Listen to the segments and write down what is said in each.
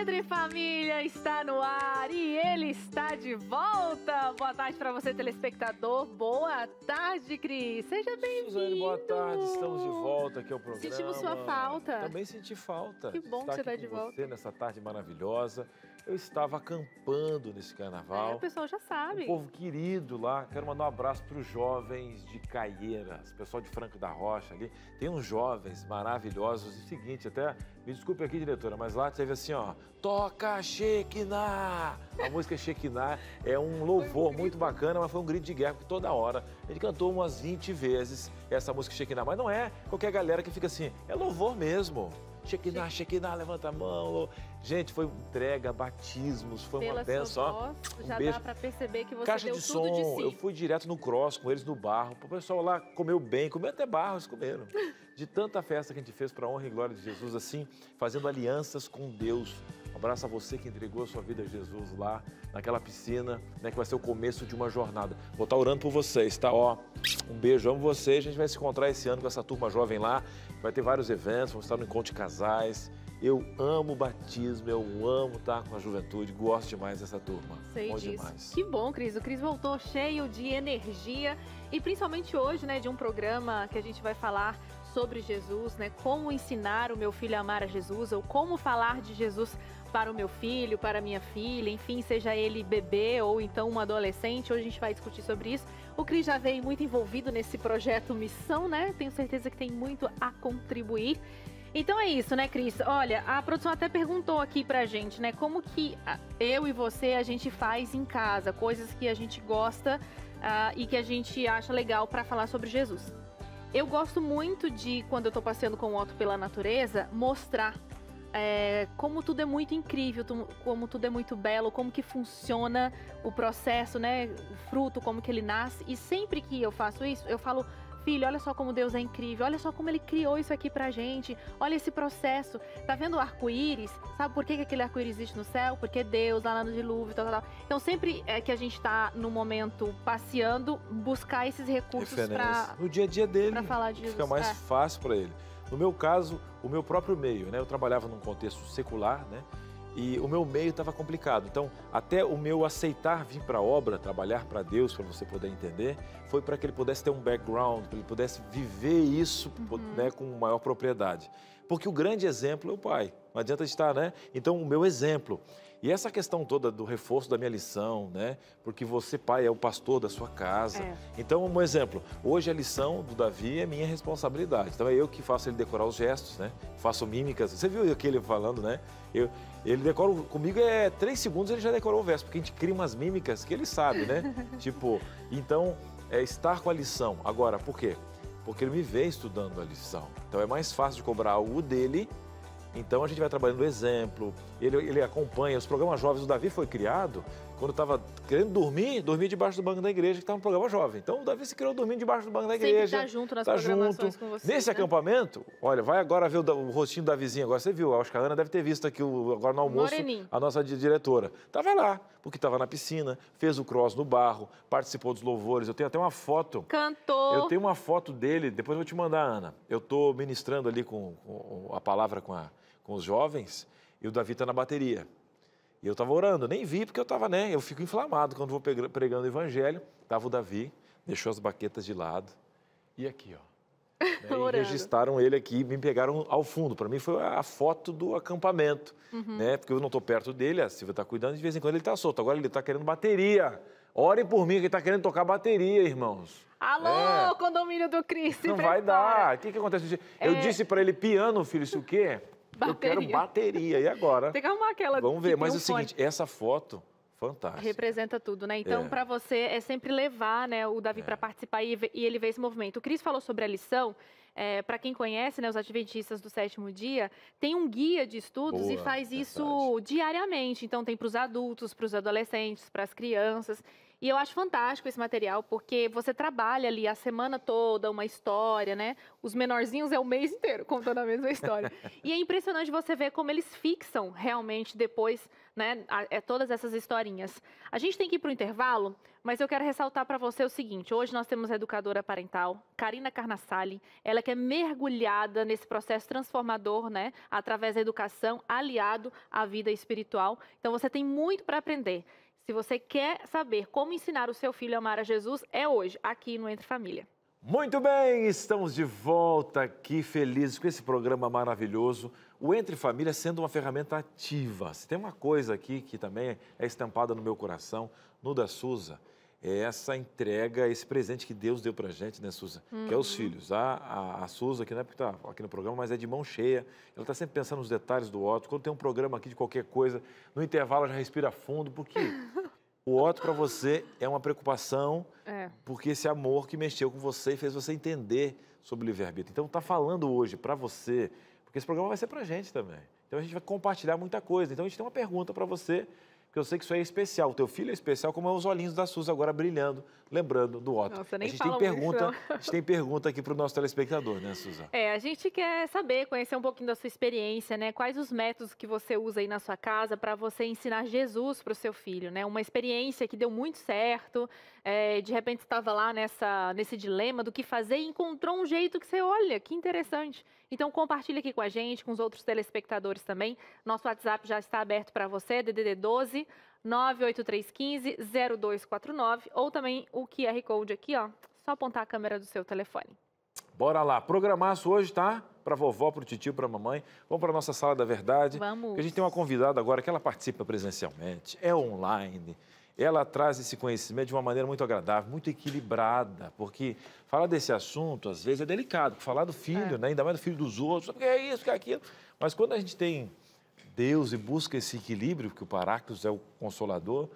Pedro e Família está no ar e ele está de volta. Boa tarde para você, telespectador. Boa tarde, Cris. Seja bem-vindo. Suzane, boa tarde. Estamos de volta aqui ao programa. Sentimos sua falta. Também senti falta. Que bom que você está de volta. Você nessa tarde maravilhosa. Eu estava acampando nesse carnaval. O pessoal já sabe. Um povo querido lá. Quero mandar um abraço para os jovens de Caieiras, pessoal de Franco da Rocha ali. Tem uns jovens maravilhosos. E o seguinte, até me desculpe aqui, diretora, mas lá teve assim, ó, toca Shekinah. A música Shekinah é um louvor muito bacana, mas foi um grito de guerra, porque toda hora a gente cantou umas 20 vezes essa música Shekinah. Mas não é qualquer galera que fica assim, é louvor mesmo. Shekinah, Shekinah, levanta a mão. Gente, foi entrega, batismos, foi uma benção. Já dá para perceber que você Caixa deu de tudo som, de si. eu fui direto no cross com eles no barro. O pessoal lá comeu bem, comeu até barro, eles comeram. De tanta festa que a gente fez para a honra e glória de Jesus, assim, fazendo alianças com Deus. Um abraço a você que entregou a sua vida a Jesus lá, naquela piscina, né, que vai ser o começo de uma jornada. Vou estar orando por vocês, tá? Ó, um beijo, amo vocês. A gente vai se encontrar esse ano com essa turma jovem lá. Vai ter vários eventos, vamos estar no encontro de casais. Eu amo o batismo, eu amo estar com a juventude, gosto demais dessa turma. Sei bom disso. demais. Que bom, Cris. O Cris voltou cheio de energia e principalmente hoje, né, de um programa que a gente vai falar sobre Jesus, né? Como ensinar o meu filho a amar a Jesus ou como falar de Jesus para o meu filho, para a minha filha, enfim, seja ele bebê ou então um adolescente. Hoje a gente vai discutir sobre isso. O Cris já veio muito envolvido nesse projeto Missão, né? Tenho certeza que tem muito a contribuir. Então é isso, né, Cris? Olha, a produção até perguntou aqui pra gente, né, como que eu e você, a gente faz em casa, coisas que a gente gosta e que a gente acha legal pra falar sobre Jesus. Eu gosto muito de, quando eu tô passeando com o Otto pela natureza, mostrar como tudo é muito incrível, como tudo é muito belo, como que funciona o processo, né, o fruto, como que ele nasce. E sempre que eu faço isso, eu falo: filho, olha só como Deus é incrível, olha só como Ele criou isso aqui pra gente, olha esse processo, tá vendo o arco-íris? Sabe por que aquele arco-íris existe no céu? Porque Deus, lá no dilúvio, tal, tal, tal. Então sempre que a gente tá no momento passeando, buscar esses recursos pra... No dia a dia dele, pra falar de Jesus. Fica mais fácil para ele. No meu caso, o meu próprio meio, né? Eu trabalhava num contexto secular, né? E o meu meio estava complicado. Então, até o meu aceitar vir para a obra, trabalhar para Deus, para você poder entender, foi para que ele pudesse ter um background, para ele pudesse viver isso, né, com maior propriedade. Porque o grande exemplo é o pai. Não adianta estar, né? Então, o meu exemplo. E essa questão toda do reforço da minha lição, né? Porque você, pai, é o pastor da sua casa. Então, um exemplo. Hoje a lição do Davi é minha responsabilidade. Então, é eu que faço ele decorar os gestos, né? Faço mímicas. Você viu aquele falando, né? Ele decora comigo, 3 segundos ele já decorou o verso, porque a gente cria umas mímicas que ele sabe, né? Tipo, então, estar com a lição. Agora, por quê? Porque ele me vê estudando a lição. Então, é mais fácil de cobrar algo dele. Então, a gente vai trabalhando o exemplo, ele acompanha. Os programas jovens, o Davi foi criado quando estava querendo dormir debaixo do banco da igreja, que estava no programa jovem. Então, o Davi se criou dormindo debaixo do banco da igreja. Sempre tá junto nas programações com você. Nesse acampamento, olha, vai agora ver o rostinho da vizinha. Agora você viu, acho que a Ana deve ter visto aqui agora no almoço, Moreninho. A nossa diretora. Estava lá, porque estava na piscina, fez o cross no barro, participou dos louvores. Eu tenho até uma foto. Cantou. Eu tenho uma foto dele, depois eu vou te mandar, Ana. Eu estou ministrando ali com a palavra com os jovens, e o Davi está na bateria. E eu estava orando, nem vi porque eu estava, né? Eu fico inflamado quando vou pregando o evangelho. Estava o Davi, deixou as baquetas de lado. E aqui, ó. Né? E registraram ele aqui, me pegaram ao fundo. Para mim foi a foto do acampamento, né? Porque eu não estou perto dele, a Silvia está cuidando, de vez em quando ele está solto. Agora ele está querendo bateria. Orem por mim, que ele está querendo tocar bateria, irmãos. Alô, condomínio do Cris, não vai dar. O que acontece? Eu disse para ele, piano, filho, isso o quê? Bateria. Eu quero bateria. E agora? Tem que arrumar aquela. Vamos ver. Mas é o seguinte, essa foto, fantástica. Representa tudo, né? Então, para você, é sempre levar, né, o Davi para participar e ele vê esse movimento. O Cris falou sobre a lição. Para quem conhece, né, os adventistas do sétimo dia, tem um guia de estudos e faz isso diariamente. Então, tem para os adultos, para os adolescentes, para as crianças. E eu acho fantástico esse material, porque você trabalha ali a semana toda uma história, né? Os menorzinhos é o mês inteiro contando a mesma história. E é impressionante você ver como eles fixam realmente depois, né, todas essas historinhas. A gente tem que ir para o intervalo, mas eu quero ressaltar para você o seguinte: hoje nós temos a educadora parental, Karina Carnassali, ela que é mergulhada nesse processo transformador, né, através da educação, aliado à vida espiritual. Então você tem muito para aprender. Se você quer saber como ensinar o seu filho a amar a Jesus, é hoje, aqui no Entre Família. Muito bem, estamos de volta aqui, felizes com esse programa maravilhoso. O Entre Família sendo uma ferramenta ativa. Se tem uma coisa aqui que também é estampada no meu coração, no da Suza, é essa entrega, esse presente que Deus deu pra gente, né, Suza? Que é os filhos. A Suza, que não é porque está aqui no programa, mas é de mão cheia. Ela está sempre pensando nos detalhes do Otto. Quando tem um programa aqui de qualquer coisa, no intervalo já respira fundo, porque o Otto para você é uma preocupação, porque esse amor que mexeu com você e fez você entender sobre o livre-arbítrio. Então, está falando hoje para você, porque esse programa vai ser para a gente também. Então, a gente vai compartilhar muita coisa. Então, a gente tem uma pergunta para você, porque eu sei que isso aí é especial. O teu filho é especial, como é os olhinhos da Suza agora brilhando, lembrando do Otto. Nossa, nem a gente tem pergunta aqui para o nosso telespectador, né, Suza? A gente quer saber, conhecer um pouquinho da sua experiência, né? Quais os métodos que você usa aí na sua casa para você ensinar Jesus para o seu filho, né? Uma experiência que deu muito certo, de repente você estava lá nesse dilema do que fazer e encontrou um jeito que você olha, que interessante. Então compartilha aqui com a gente, com os outros telespectadores também. Nosso WhatsApp já está aberto para você, DDD 12 98315 0249, ou também o QR Code aqui, ó, só apontar a câmera do seu telefone. Bora lá, programaço hoje, tá? Para vovó, para o titio, para a mamãe. Vamos para a nossa Sala da Verdade. Vamos. Porque a gente tem uma convidada agora que ela participa presencialmente, é online. Ela traz esse conhecimento de uma maneira muito agradável, muito equilibrada, porque falar desse assunto, às vezes, é delicado. Falar do filho, né? Ainda mais do filho dos outros, porque é isso, que é aquilo. Mas quando a gente tem Deus e busca esse equilíbrio, que o Paráclitos é o Consolador,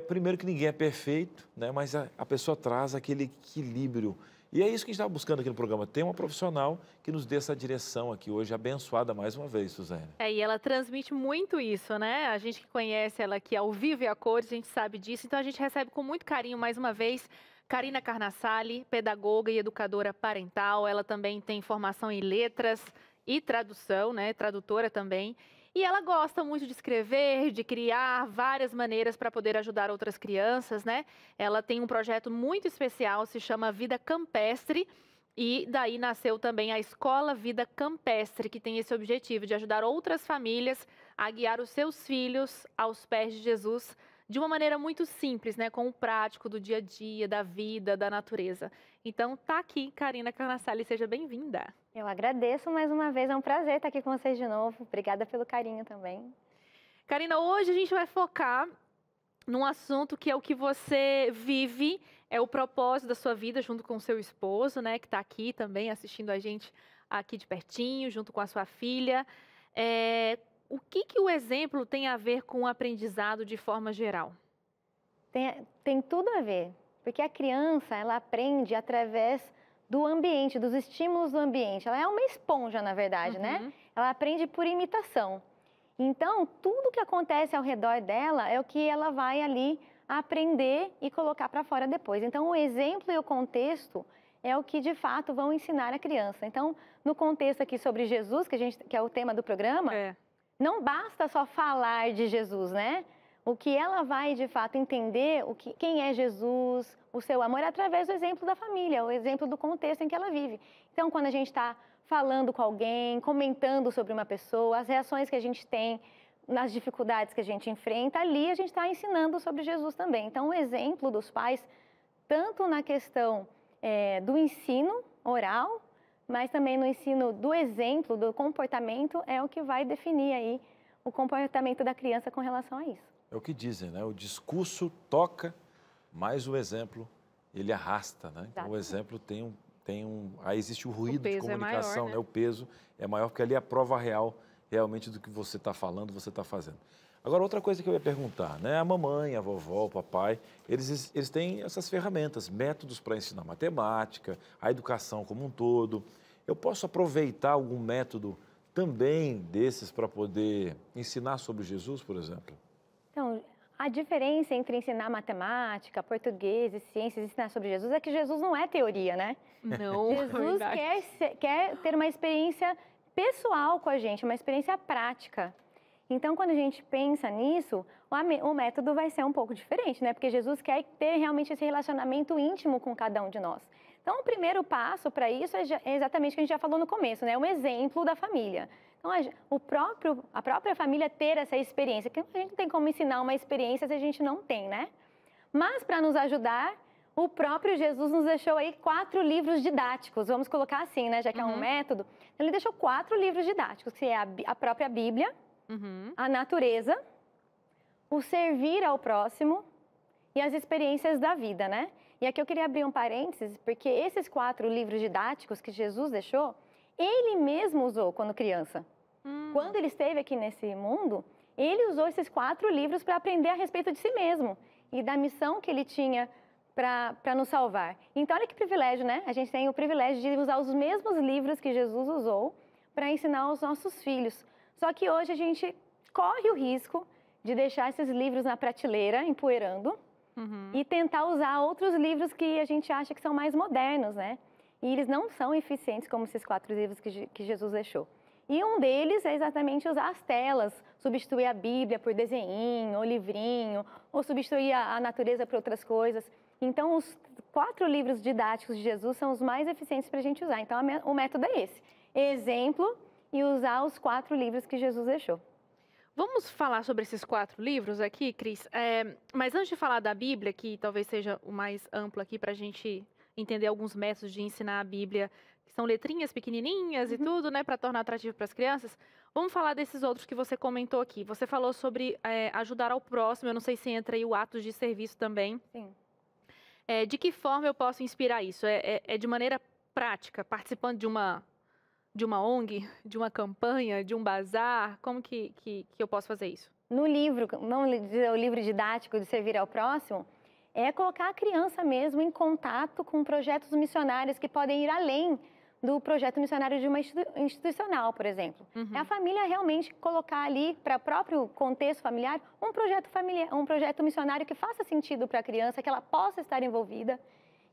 primeiro que ninguém é perfeito, né? Mas a pessoa traz aquele equilíbrio. E é isso que a gente estava buscando aqui no programa. Tem uma profissional que nos dê essa direção aqui hoje, abençoada mais uma vez, Suzane. E ela transmite muito isso, né? A gente que conhece ela aqui ao vivo e a cores, a gente sabe disso. Então a gente recebe com muito carinho, mais uma vez, Karina Carnassali, pedagoga e educadora parental. Ela também tem formação em letras e tradução, né? Tradutora também. E ela gosta muito de escrever, de criar várias maneiras para poder ajudar outras crianças, né? Ela tem um projeto muito especial, se chama Vida Campestre, e daí nasceu também a Escola Vida Campestre, que tem esse objetivo de ajudar outras famílias a guiar os seus filhos aos pés de Jesus, de uma maneira muito simples, né? Com o prático do dia a dia, da vida, da natureza. Então, tá aqui, Karina Carnassali, seja bem-vinda. Eu agradeço mais uma vez, é um prazer estar aqui com vocês de novo. Obrigada pelo carinho também. Karina, hoje a gente vai focar num assunto que é o que você vive, é o propósito da sua vida junto com o seu esposo, né? Que está aqui também assistindo a gente aqui de pertinho, junto com a sua filha. O que o exemplo tem a ver com o aprendizado de forma geral? Tem tudo a ver, porque a criança, ela aprende através do ambiente, dos estímulos do ambiente. Ela é uma esponja, na verdade, né? Ela aprende por imitação. Então, tudo que acontece ao redor dela é o que ela vai ali aprender e colocar para fora depois. Então, o exemplo e o contexto é o que, de fato, vão ensinar a criança. Então, no contexto aqui sobre Jesus, que é o tema do programa, não basta só falar de Jesus, né? O que ela vai, de fato, entender quem é Jesus, o seu amor, é através do exemplo da família, o exemplo do contexto em que ela vive. Então, quando a gente está falando com alguém, comentando sobre uma pessoa, as reações que a gente tem nas dificuldades que a gente enfrenta, ali a gente está ensinando sobre Jesus também. Então, o exemplo dos pais, tanto na questão do ensino oral, mas também no ensino do exemplo, do comportamento, é o que vai definir aí o comportamento da criança com relação a isso. É o que dizem, né? O discurso toca, mas o exemplo, ele arrasta, né? Então, o exemplo aí existe o ruído de comunicação, maior, né? O peso é maior, porque ali é a prova real, realmente, do que você está falando, você está fazendo. Agora, outra coisa que eu ia perguntar, né? A mamãe, a vovó, o papai, eles têm essas ferramentas, métodos para ensinar matemática, a educação como um todo. Eu posso aproveitar algum método também desses para poder ensinar sobre Jesus, por exemplo? Então, A diferença entre ensinar matemática, português e ciências e ensinar sobre Jesus é que Jesus não é teoria, né? Não, Jesus quer ter uma experiência pessoal com a gente, uma experiência prática. Então, quando a gente pensa nisso, o método vai ser um pouco diferente, né? Porque Jesus quer ter realmente esse relacionamento íntimo com cada um de nós. Então, o primeiro passo para isso é exatamente o que a gente já falou no começo, né? Um exemplo da família. Então, a própria família ter essa experiência, que a gente não tem como ensinar uma experiência se a gente não tem, né? Mas, para nos ajudar, o próprio Jesus nos deixou aí 4 livros didáticos, vamos colocar assim, né? Já que é um método. Ele deixou 4 livros didáticos, que é a própria Bíblia, a natureza, o servir ao próximo e as experiências da vida, né? E aqui eu queria abrir um parênteses, porque esses 4 livros didáticos que Jesus deixou, ele mesmo usou quando criança. Quando ele esteve aqui nesse mundo, ele usou esses 4 livros para aprender a respeito de si mesmo e da missão que ele tinha para nos salvar. Então, olha que privilégio, né? A gente tem o privilégio de usar os mesmos livros que Jesus usou para ensinar aos nossos filhos. Só que hoje a gente corre o risco de deixar esses livros na prateleira, empoeirando, e tentar usar outros livros que a gente acha que são mais modernos, né? E eles não são eficientes como esses 4 livros que Jesus deixou. E um deles é exatamente usar as telas, substituir a Bíblia por desenho, ou livrinho, ou substituir a natureza por outras coisas. Então, os 4 livros didáticos de Jesus são os mais eficientes para a gente usar. Então, o método é esse. Exemplo e usar os 4 livros que Jesus deixou. Vamos falar sobre esses 4 livros aqui, Cris. Mas antes de falar da Bíblia, que talvez seja o mais amplo aqui para a gente entender alguns métodos de ensinar a Bíblia, que são letrinhas pequenininhas e tudo, né, para tornar atrativo para as crianças. Vamos falar desses outros que você comentou aqui. Você falou sobre ajudar ao próximo, eu não sei se entra aí o ato de serviço também. Sim. De que forma eu posso inspirar isso? É de maneira prática, participando de uma ONG, de uma campanha, de um bazar? Como que eu posso fazer isso? No livro, o livro didático de servir ao próximo, é colocar a criança mesmo em contato com projetos missionários que podem ir além do projeto missionário de uma institucional, por exemplo. É a família realmente colocar ali, para o próprio contexto familiar, um projeto missionário que faça sentido para a criança, que ela possa estar envolvida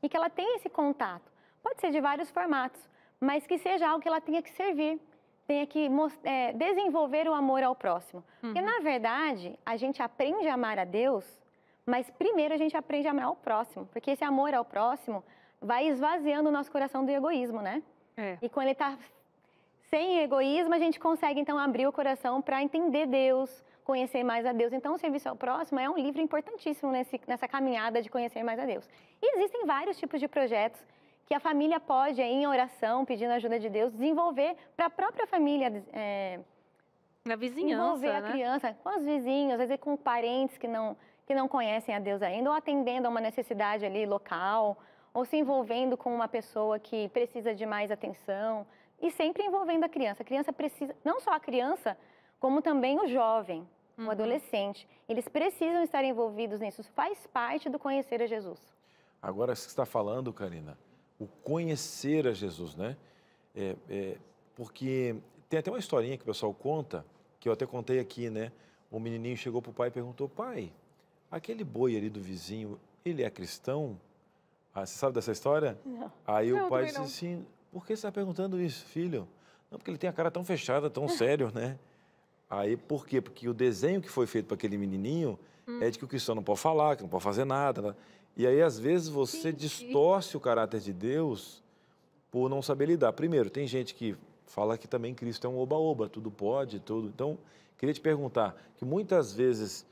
e que ela tenha esse contato. Pode ser de vários formatos, mas que seja algo que ela tenha que servir, tenha que desenvolver o amor ao próximo. Porque, na verdade, a gente aprende a amar a Deus, mas primeiro a gente aprende a amar ao próximo, porque esse amor ao próximo vai esvaziando o nosso coração do egoísmo, né? E quando ele está sem egoísmo, a gente consegue, então, abrir o coração para entender Deus, conhecer mais a Deus. Então, o serviço ao próximo é um livro importantíssimo nessa caminhada de conhecer mais a Deus. E existem vários tipos de projetos que a família pode, em oração, pedindo a ajuda de Deus, desenvolver para a própria família. Na vizinhança, envolver a criança com os vizinhos, às vezes com parentes que não conhecem a Deus ainda, ou atendendo a uma necessidade ali local, ou se envolvendo com uma pessoa que precisa de mais atenção, e sempre envolvendo a criança. A criança precisa, não só a criança, como também o jovem, o adolescente. Eles precisam estar envolvidos nisso, isso faz parte do conhecer a Jesus. Agora, você está falando, Karina, o conhecer a Jesus, né? Porque tem até uma historinha que o pessoal conta, que eu até contei aqui, né? Um menininho chegou para o pai e perguntou: pai, aquele boi ali do vizinho, ele é cristão? Ah, você sabe dessa história? Não. Aí o pai disse assim: por que você está perguntando isso, filho? Não, porque ele tem a cara tão fechada, tão sério, né? Aí, por quê? Porque o desenho que foi feito para aquele menininho é de que o cristão não pode falar, que não pode fazer nada, né? E aí, às vezes, você distorce o caráter de Deus por não saber lidar. Primeiro, tem gente que fala que também Cristo é um oba-oba, tudo pode, tudo. Então, queria te perguntar que muitas vezes,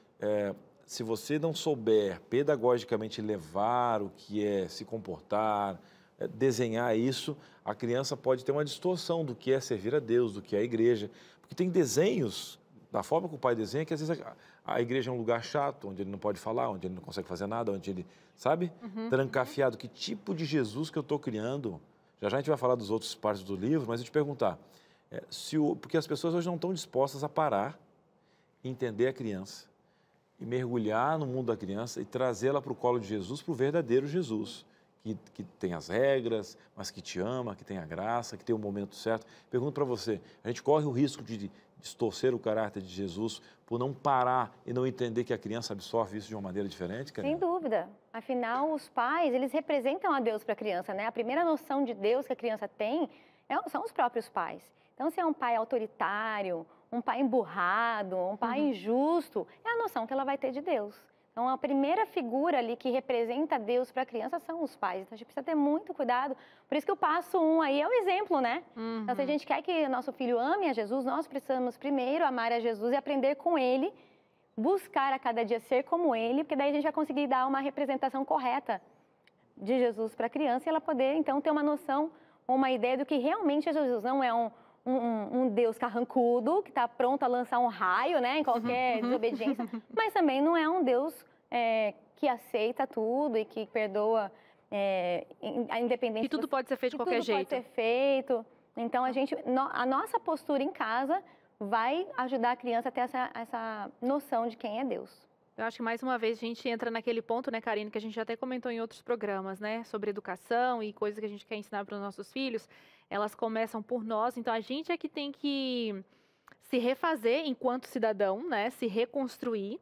se você não souber pedagogicamente levar o que é se comportar, desenhar isso, a criança pode ter uma distorção do que é servir a Deus, do que é a igreja. Porque tem desenhos, da forma que o pai desenha, que às vezes a igreja é um lugar chato, onde ele não pode falar, onde ele não consegue fazer nada, onde ele, sabe, trancafiado. Que tipo de Jesus que eu estou criando? Já a gente vai falar dos outros partes do livro, mas eu te perguntar, porque as pessoas hoje não estão dispostas a parar, entender a criança, e mergulhar no mundo da criança e trazê-la para o colo de Jesus, para o verdadeiro Jesus, que tem as regras, mas que te ama, que tem a graça, que tem o momento certo. Pergunto para você, a gente corre o risco de distorcer o caráter de Jesus por não parar e não entender que a criança absorve isso de uma maneira diferente, Karina? Sem dúvida. Afinal, os pais, eles representam a Deus para a criança, né? A primeira noção de Deus que a criança tem são os próprios pais. Então, se é um pai autoritário, um pai emburrado, um pai injusto, é a noção que ela vai ter de Deus. Então, a primeira figura ali que representa Deus para a criança são os pais. Então, a gente precisa ter muito cuidado. Por isso que o passo 1 aí é o exemplo, né? Então, se a gente quer que nosso filho ame a Jesus, nós precisamos primeiro amar a Jesus e aprender com ele, buscar a cada dia ser como ele, porque daí a gente vai conseguir dar uma representação correta de Jesus para a criança e ela poder, então, ter uma noção, uma ideia do que realmente é Jesus. Não é um Deus carrancudo, que está pronto a lançar um raio, né, em qualquer desobediência, mas também não é um Deus que aceita tudo e que perdoa independente... E tudo pode ser feito de qualquer jeito. Tudo pode ser feito. Então, a nossa postura em casa vai ajudar a criança a ter essa noção de quem é Deus. Eu acho que mais uma vez a gente entra naquele ponto, né, Karine, que a gente já até comentou em outros programas, né, sobre educação e coisas que a gente quer ensinar para os nossos filhos. Elas começam por nós, então a gente é que tem que se refazer enquanto cidadão, né, se reconstruir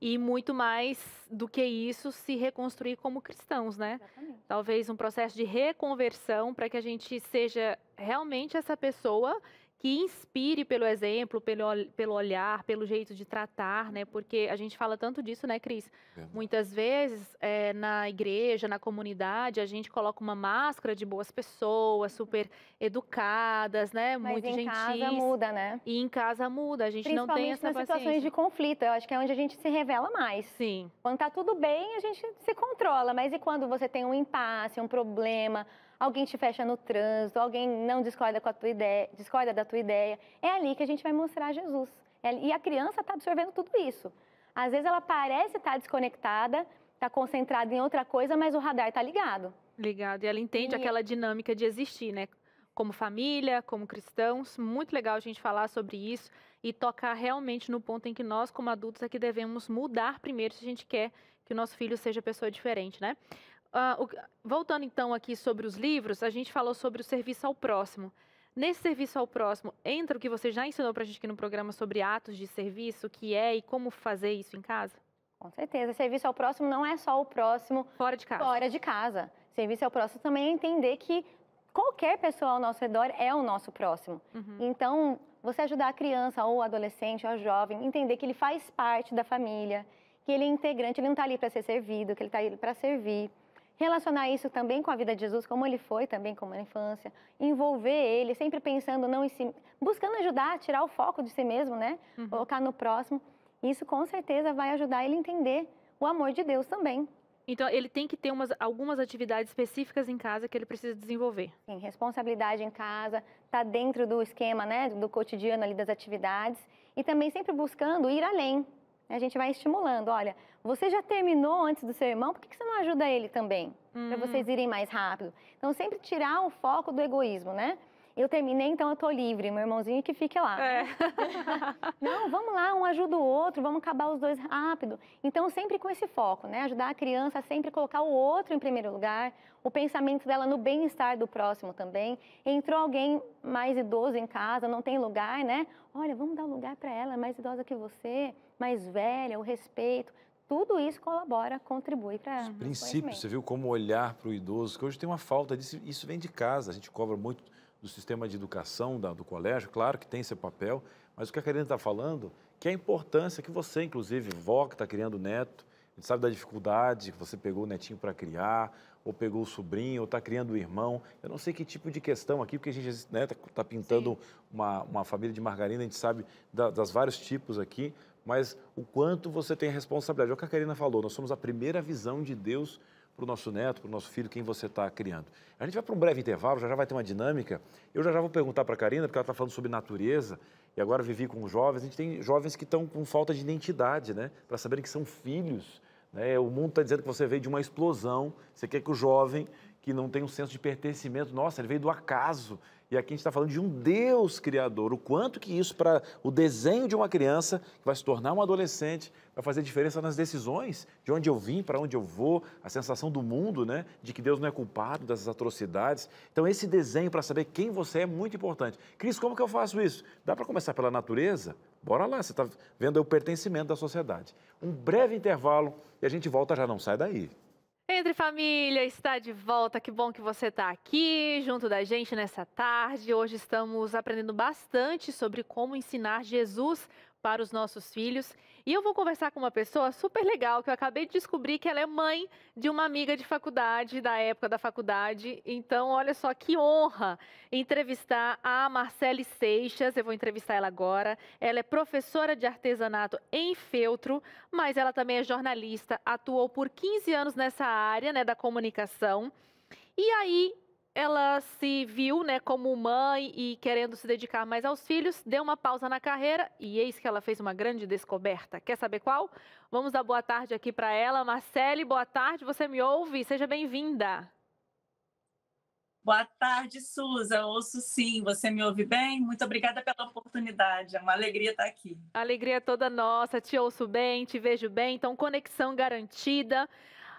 e muito mais do que isso, se reconstruir como cristãos, né? Exatamente. Talvez um processo de reconversão para que a gente seja realmente essa pessoa que inspire pelo exemplo, pelo olhar, pelo jeito de tratar, né? Porque a gente fala tanto disso, né, Cris? Muitas vezes, na igreja, na comunidade, a gente coloca uma máscara de boas pessoas, super educadas, né? Mas muito em gentis. casa muda, né? E em casa muda, a gente não tem essa Principalmente nas situações paciência. de conflito, eu acho que é onde a gente se revela mais. Sim. Quando tá tudo bem, a gente se controla, mas e quando você tem um impasse, um problema, alguém te fecha no trânsito, alguém não discorda com a tua ideia, discorda da tua ideia, é ali que a gente vai mostrar Jesus. E a criança está absorvendo tudo isso. Às vezes ela parece estar desconectada, está concentrada em outra coisa, mas o radar está ligado. Ligado. E ela entende aquela dinâmica de existir, né? Como família, como cristãos. Muito legal a gente falar sobre isso e tocar realmente no ponto em que nós, como adultos, é que devemos mudar primeiro se a gente quer que o nosso filho seja pessoa diferente, né? Voltando então aqui sobre os livros, a gente falou sobre o serviço ao próximo. Nesse serviço ao próximo, entra o que você já ensinou pra gente aqui no programa sobre atos de serviço, que é e como fazer isso em casa? Com certeza. Serviço ao próximo não é só o próximo Fora de casa. Fora de casa. Serviço ao próximo também é entender que qualquer pessoa ao nosso redor é o nosso próximo. Então, você ajudar a criança ou o adolescente ou a jovem, entender que ele faz parte da família, que ele é integrante, ele não está ali para ser servido, que ele está ali para servir. Relacionar isso também com a vida de Jesus, como ele foi também como na infância. Envolver ele, sempre pensando não em si, buscando ajudar, tirar o foco de si mesmo, né? Colocar no próximo. Isso com certeza vai ajudar ele a entender o amor de Deus também. Então, ele tem que ter algumas atividades específicas em casa que ele precisa desenvolver. Sim, responsabilidade em casa, tá dentro do esquema, né, do cotidiano ali das atividades. E também sempre buscando ir além. A gente vai estimulando, olha, você já terminou antes do seu irmão, por que você não ajuda ele também? Para vocês irem mais rápido. Então, sempre tirar o foco do egoísmo, né? Eu terminei, então eu tô livre, meu irmãozinho que fique lá. Não, vamos lá, um ajuda o outro, vamos acabar os dois rápido. Então, sempre com esse foco, né? Ajudar a criança a sempre colocar o outro em primeiro lugar, o pensamento dela no bem-estar do próximo também. Entrou alguém mais idoso em casa, não tem lugar, né? Olha, vamos dar lugar para ela, mais idosa que você, mais velha, o respeito. Tudo isso colabora, contribui para os princípios, você viu como olhar para o idoso, que hoje tem uma falta disso, isso vem de casa, a gente cobra muito do sistema de educação do colégio, claro que tem seu papel, mas o que a Karina está falando, que é a importância que você, inclusive, vó que está criando neto, a gente sabe da dificuldade que você pegou o netinho para criar, ou pegou o sobrinho, ou está criando o irmão. Eu não sei que tipo de questão aqui, porque a gente está pintando uma família de margarina, a gente sabe das vários tipos aqui, mas o quanto você tem a responsabilidade. É o que a Karina falou, nós somos a primeira visão de Deus para o nosso neto, para o nosso filho, quem você está criando. A gente vai para um breve intervalo, já vai ter uma dinâmica. Eu já vou perguntar para a Karina, porque ela está falando sobre natureza, e agora vivi com jovens. A gente tem jovens que estão com falta de identidade, né? Para saberem que são filhos. Né? O mundo está dizendo que você veio de uma explosão. Você quer que o jovem, que não tem um senso de pertencimento, nossa, ele veio do acaso. E aqui a gente está falando de um Deus criador. O quanto que isso, para o desenho de uma criança, que vai se tornar um adolescente, vai fazer diferença nas decisões, de onde eu vim, para onde eu vou, a sensação do mundo, né? De que Deus não é culpado dessas atrocidades. Então, esse desenho para saber quem você é muito importante. Cris, como que eu faço isso? Dá para começar pela natureza? Bora lá, você está vendo aí o pertencimento da sociedade. Um breve intervalo e a gente volta já, não sai daí. Entre Família está de volta, que bom que você está aqui junto da gente nessa tarde. Hoje estamos aprendendo bastante sobre como ensinar Jesus para os nossos filhos. E eu vou conversar com uma pessoa super legal, que eu acabei de descobrir que ela é mãe de uma amiga de faculdade, da época da faculdade. Então, olha só que honra entrevistar a Marcele Seixas. Eu vou entrevistar ela agora. Ela é professora de artesanato em feltro, mas ela também é jornalista, atuou por 15 anos nessa área, né, da comunicação. E aí, ela se viu, né, como mãe e querendo se dedicar mais aos filhos, deu uma pausa na carreira e eis que ela fez uma grande descoberta. Quer saber qual? Vamos dar boa tarde aqui para ela. Marcele, boa tarde, você me ouve? Seja bem-vinda. Boa tarde, Suza. Ouço sim. Você me ouve bem? Muito obrigada pela oportunidade. É uma alegria estar aqui. A alegria é toda nossa. Te ouço bem, te vejo bem. Então, conexão garantida.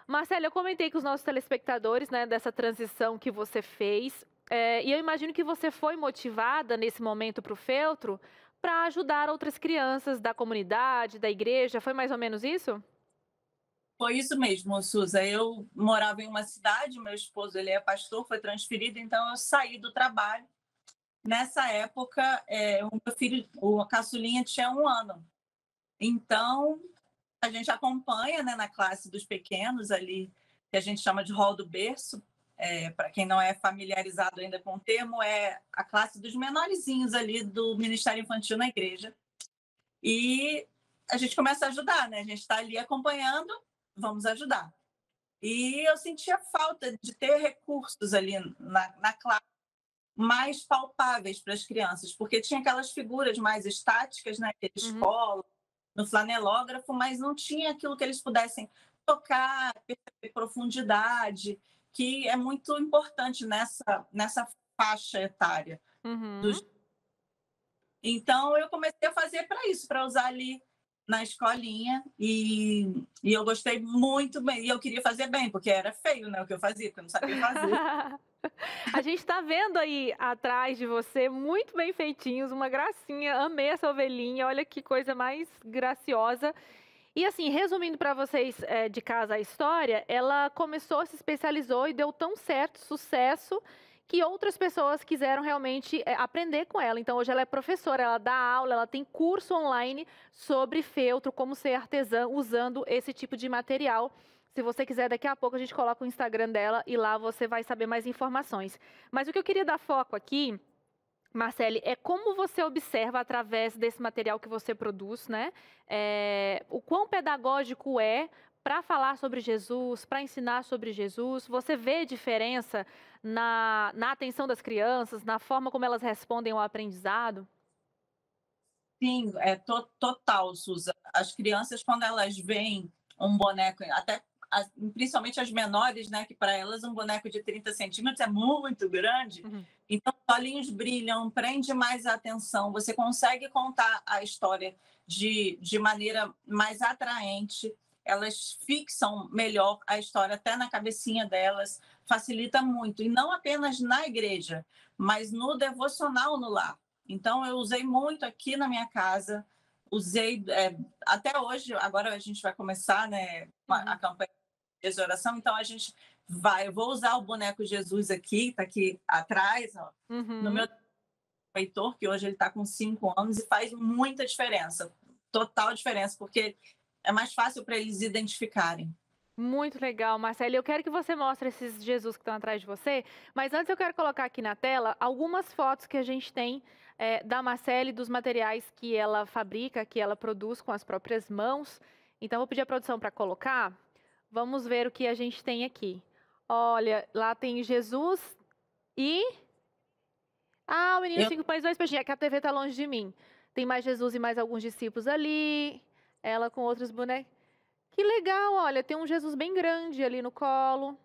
Marcele, eu comentei com os nossos telespectadores, né, dessa transição que você fez. E eu imagino que você foi motivada nesse momento para o feltro para ajudar outras crianças da comunidade, da igreja. Foi mais ou menos isso? Foi isso mesmo, Suza. Eu morava em uma cidade, meu esposo ele é pastor, foi transferido, então eu saí do trabalho. Nessa época, o meu filho, o caçulinha, tinha 1 ano. Então, a gente acompanha, né, na classe dos pequenos ali, que a gente chama de hall do berço. Para quem não é familiarizado ainda com o termo, é a classe dos menorzinhos ali do Ministério Infantil na igreja. E a gente começa a ajudar, né? A gente está ali acompanhando, vamos ajudar. E eu sentia falta de ter recursos ali na classe mais palpáveis para as crianças, porque tinha aquelas figuras mais estáticas, né? Escola, no flanelógrafo, mas não tinha aquilo que eles pudessem tocar, perceber profundidade, que é muito importante nessa faixa etária. Então, eu comecei a fazer para isso, para usar ali na escolinha, e eu gostei muito bem. E eu queria fazer bem, porque era feio, né, o que eu fazia, porque eu não sabia fazer. A gente está vendo aí atrás de você, muito bem feitinhos, uma gracinha. Amei essa ovelhinha, olha que coisa mais graciosa. E assim, resumindo para vocês de casa a história, ela começou, se especializou e deu tão certo, sucesso, que outras pessoas quiseram realmente aprender com ela. Então, hoje ela é professora, ela dá aula, ela tem curso online sobre feltro, como ser artesã, usando esse tipo de material. Se você quiser, daqui a pouco a gente coloca o Instagram dela e lá você vai saber mais informações. Mas o que eu queria dar foco aqui, Marcele, é como você observa através desse material que você produz, né? O quão pedagógico é para falar sobre Jesus, para ensinar sobre Jesus. Você vê diferença na atenção das crianças, na forma como elas respondem ao aprendizado? Sim, total, Suza. As crianças, quando elas veem um boneco, até principalmente as menores, né, que para elas um boneco de 30 centímetros é muito grande, então os olhinhos brilham, prende mais a atenção, você consegue contar a história de maneira mais atraente, elas fixam melhor a história até na cabecinha delas, facilita muito, e não apenas na igreja, mas no devocional no lar. Então, eu usei muito aqui na minha casa, usei até hoje, agora a gente vai começar, né, a campanha de oração, então eu vou usar o boneco Jesus aqui, está aqui atrás, ó, no meu Heitor, que hoje ele está com 5 anos, e faz muita diferença, total diferença, porque é mais fácil para eles identificarem. Muito legal, Marcele. Eu quero que você mostre esses Jesus que estão atrás de você, mas antes eu quero colocar aqui na tela algumas fotos que a gente tem da Marcele, dos materiais que ela fabrica, que ela produz com as próprias mãos. Então, vou pedir a produção para colocar. Vamos ver o que a gente tem aqui. Olha, lá tem Jesus e... o menino 5 pães e 2 peixinhos. É que a TV está longe de mim. Tem mais Jesus e mais alguns discípulos ali. Ela com outros bonecos. Que legal, olha, tem um Jesus bem grande ali no colo.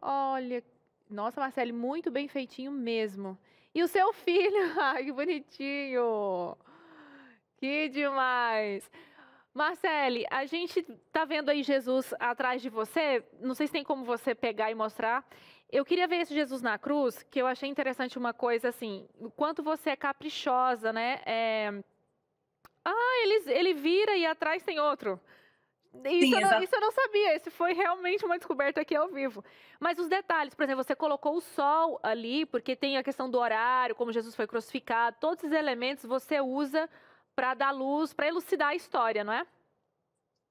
Olha, nossa, Marcele, muito bem feitinho mesmo. E o seu filho, ai, que bonitinho. Que demais. Marcele, a gente tá vendo aí Jesus atrás de você. Não sei se tem como você pegar e mostrar. Eu queria ver esse Jesus na cruz, que eu achei interessante uma coisa assim, o quanto você é caprichosa, né? Ele vira e atrás tem outro. Sim, Isso eu não sabia, esse foi realmente uma descoberta aqui ao vivo. Mas os detalhes, por exemplo, você colocou o sol ali, porque tem a questão do horário, como Jesus foi crucificado, todos esses elementos você usa para dar luz, para elucidar a história, não é?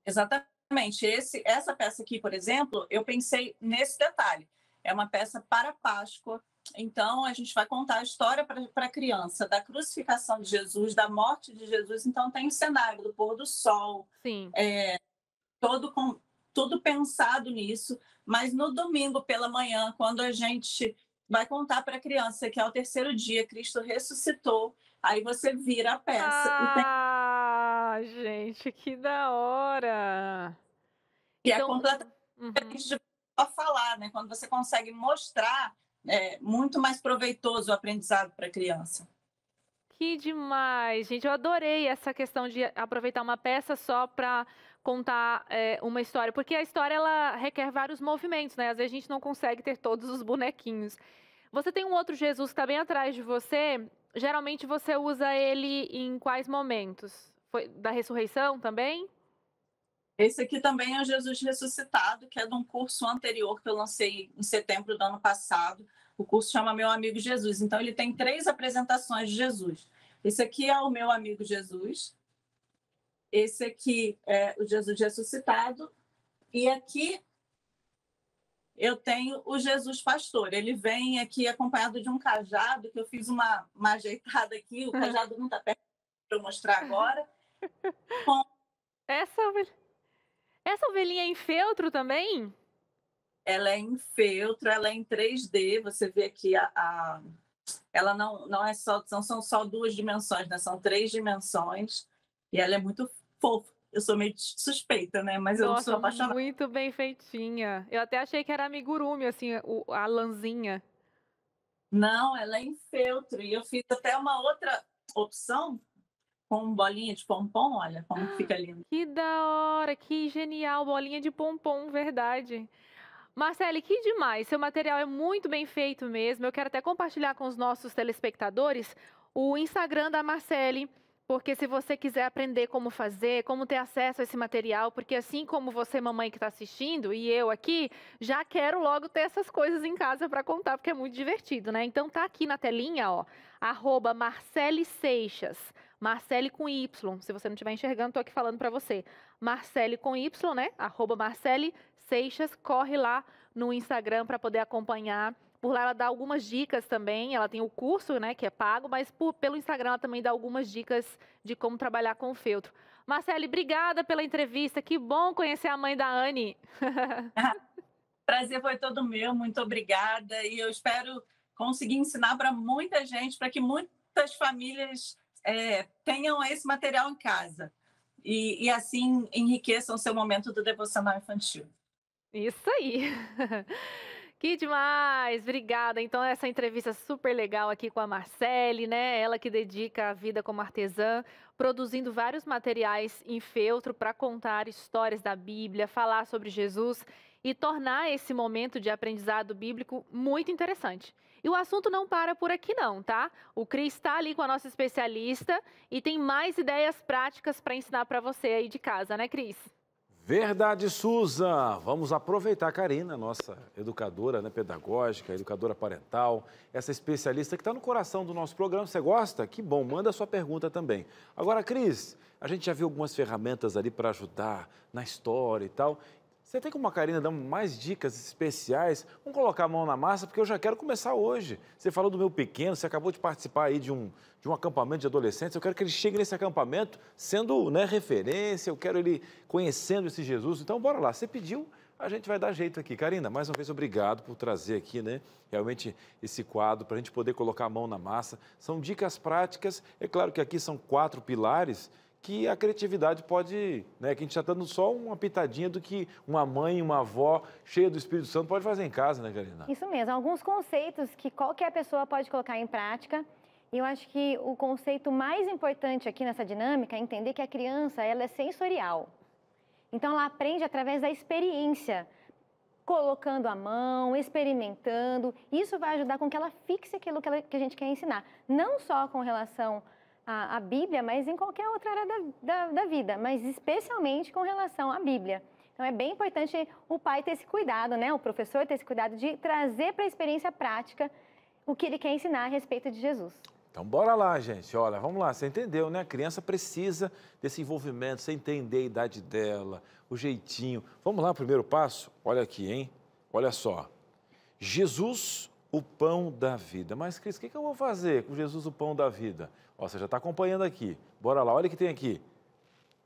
exatamente. Essa peça aqui, por exemplo, eu pensei nesse detalhe. É uma peça para Páscoa. Então, a gente vai contar a história para a criança da crucificação de Jesus, da morte de Jesus. Então, tem o cenário do pôr do sol, Sim. tudo pensado nisso. Mas no domingo pela manhã, quando a gente vai contar para a criança que é o terceiro dia, Cristo ressuscitou, aí você vira a peça. Ah, gente, que da hora! E é Então, completamente uhum. diferente de só falar, né? Quando você consegue mostrar, é muito mais proveitoso o aprendizado para a criança. Que demais, gente. Eu adorei essa questão de aproveitar uma peça só para contar uma história, porque a história ela requer vários movimentos, né? Às vezes a gente não consegue ter todos os bonequinhos. Você tem um outro Jesus que está bem atrás de você. Geralmente você usa ele em quais momentos? Foi da ressurreição também? Esse aqui também é o Jesus ressuscitado, que é de um curso anterior que eu lancei em setembro do ano passado. O curso chama Meu Amigo Jesus. Então, ele tem 3 apresentações de Jesus. Esse aqui é o Meu Amigo Jesus. Esse aqui é o Jesus ressuscitado. E aqui eu tenho o Jesus pastor. Ele vem aqui acompanhado de um cajado, que eu fiz uma ajeitada aqui. O cajado não está perto para eu mostrar agora. Com... Essa ovelhinha é em feltro também? Ela é em feltro, ela é em 3D. Você vê aqui ela não é só, não são só 2 dimensões, né? São 3 dimensões. E ela é muito fofa. Eu sou meio suspeita, né? Mas eu sou Nossa, apaixonada. muito bem feitinha. Eu até achei que era amigurumi, assim, a lãzinha. Não, ela é em feltro. E eu fiz até uma outra opção com bolinha de pompom. Olha como fica lindo. Que da hora, que genial, bolinha de pompom, verdade. Marcele, que demais, seu material é muito bem feito mesmo. Eu quero até compartilhar com os nossos telespectadores o Instagram da Marcele, porque se você quiser aprender como fazer, como ter acesso a esse material, porque assim como você, mamãe que está assistindo, e eu aqui, já quero logo ter essas coisas em casa para contar, porque é muito divertido, né? Então tá aqui na telinha, ó, @Marcele Seixas, Marcele com Y, se você não estiver enxergando, estou aqui falando para você. Marcele com Y, né? @Marcele Seixas, corre lá no Instagram para poder acompanhar. Por lá ela dá algumas dicas também, ela tem o curso, né, que é pago, mas pelo Instagram ela também dá algumas dicas de como trabalhar com o feltro. Marcele, obrigada pela entrevista, que bom conhecer a mãe da Anne. Prazer foi todo meu, muito obrigada. E eu espero conseguir ensinar para muita gente, para que muitas famílias tenham esse material em casa. E assim enriqueçam o seu momento do devocional infantil. Isso aí. Que demais, obrigada. Então, essa entrevista super legal aqui com a Marcele, né? Ela que dedica a vida como artesã, produzindo vários materiais em feltro para contar histórias da Bíblia, falar sobre Jesus e tornar esse momento de aprendizado bíblico muito interessante. E o assunto não para por aqui não, tá? O Cris está ali com a nossa especialista e tem mais ideias práticas para ensinar para você aí de casa, né, Cris? Verdade, Susan. Vamos aproveitar a Karina, nossa educadora, né, pedagógica, educadora parental, essa especialista que está no coração do nosso programa. Você gosta? Que bom, manda a sua pergunta também. Agora, Cris, a gente já viu algumas ferramentas ali para ajudar na história e tal. Você tem como a Karina dar mais dicas especiais? Vamos colocar a mão na massa, porque eu já quero começar hoje. Você falou do meu pequeno, você acabou de participar aí de um acampamento de adolescentes. Eu quero que ele chegue nesse acampamento sendo, né, referência, eu quero ele conhecendo esse Jesus. Então, bora lá. Você pediu, a gente vai dar jeito aqui. Karina, mais uma vez, obrigado por trazer aqui, né, realmente esse quadro para a gente poder colocar a mão na massa. São dicas práticas. É claro que aqui são 4 pilares que a criatividade pode, né, que a gente está dando só uma pitadinha do que uma mãe, uma avó cheia do Espírito Santo pode fazer em casa, né, Karina? Isso mesmo, alguns conceitos que qualquer pessoa pode colocar em prática. E eu acho que o conceito mais importante aqui nessa dinâmica é entender que a criança, ela é sensorial. Então, ela aprende através da experiência, colocando a mão, experimentando. Isso vai ajudar com que ela fixe aquilo que a gente quer ensinar. Não só com relação à Bíblia, mas em qualquer outra área da vida, mas especialmente com relação à Bíblia. Então, é bem importante o pai ter esse cuidado, né? O professor ter esse cuidado de trazer para a experiência prática o que ele quer ensinar a respeito de Jesus. Então, bora lá, gente. Olha, vamos lá. Você entendeu, né? A criança precisa desse envolvimento, você entender a idade dela, o jeitinho. Vamos lá, o primeiro passo? Olha aqui, hein? Olha só. Jesus, o pão da vida. Mas, Cris, o que eu vou fazer com Jesus, o pão da vida? Ó, você já está acompanhando aqui. Bora lá, olha o que tem aqui.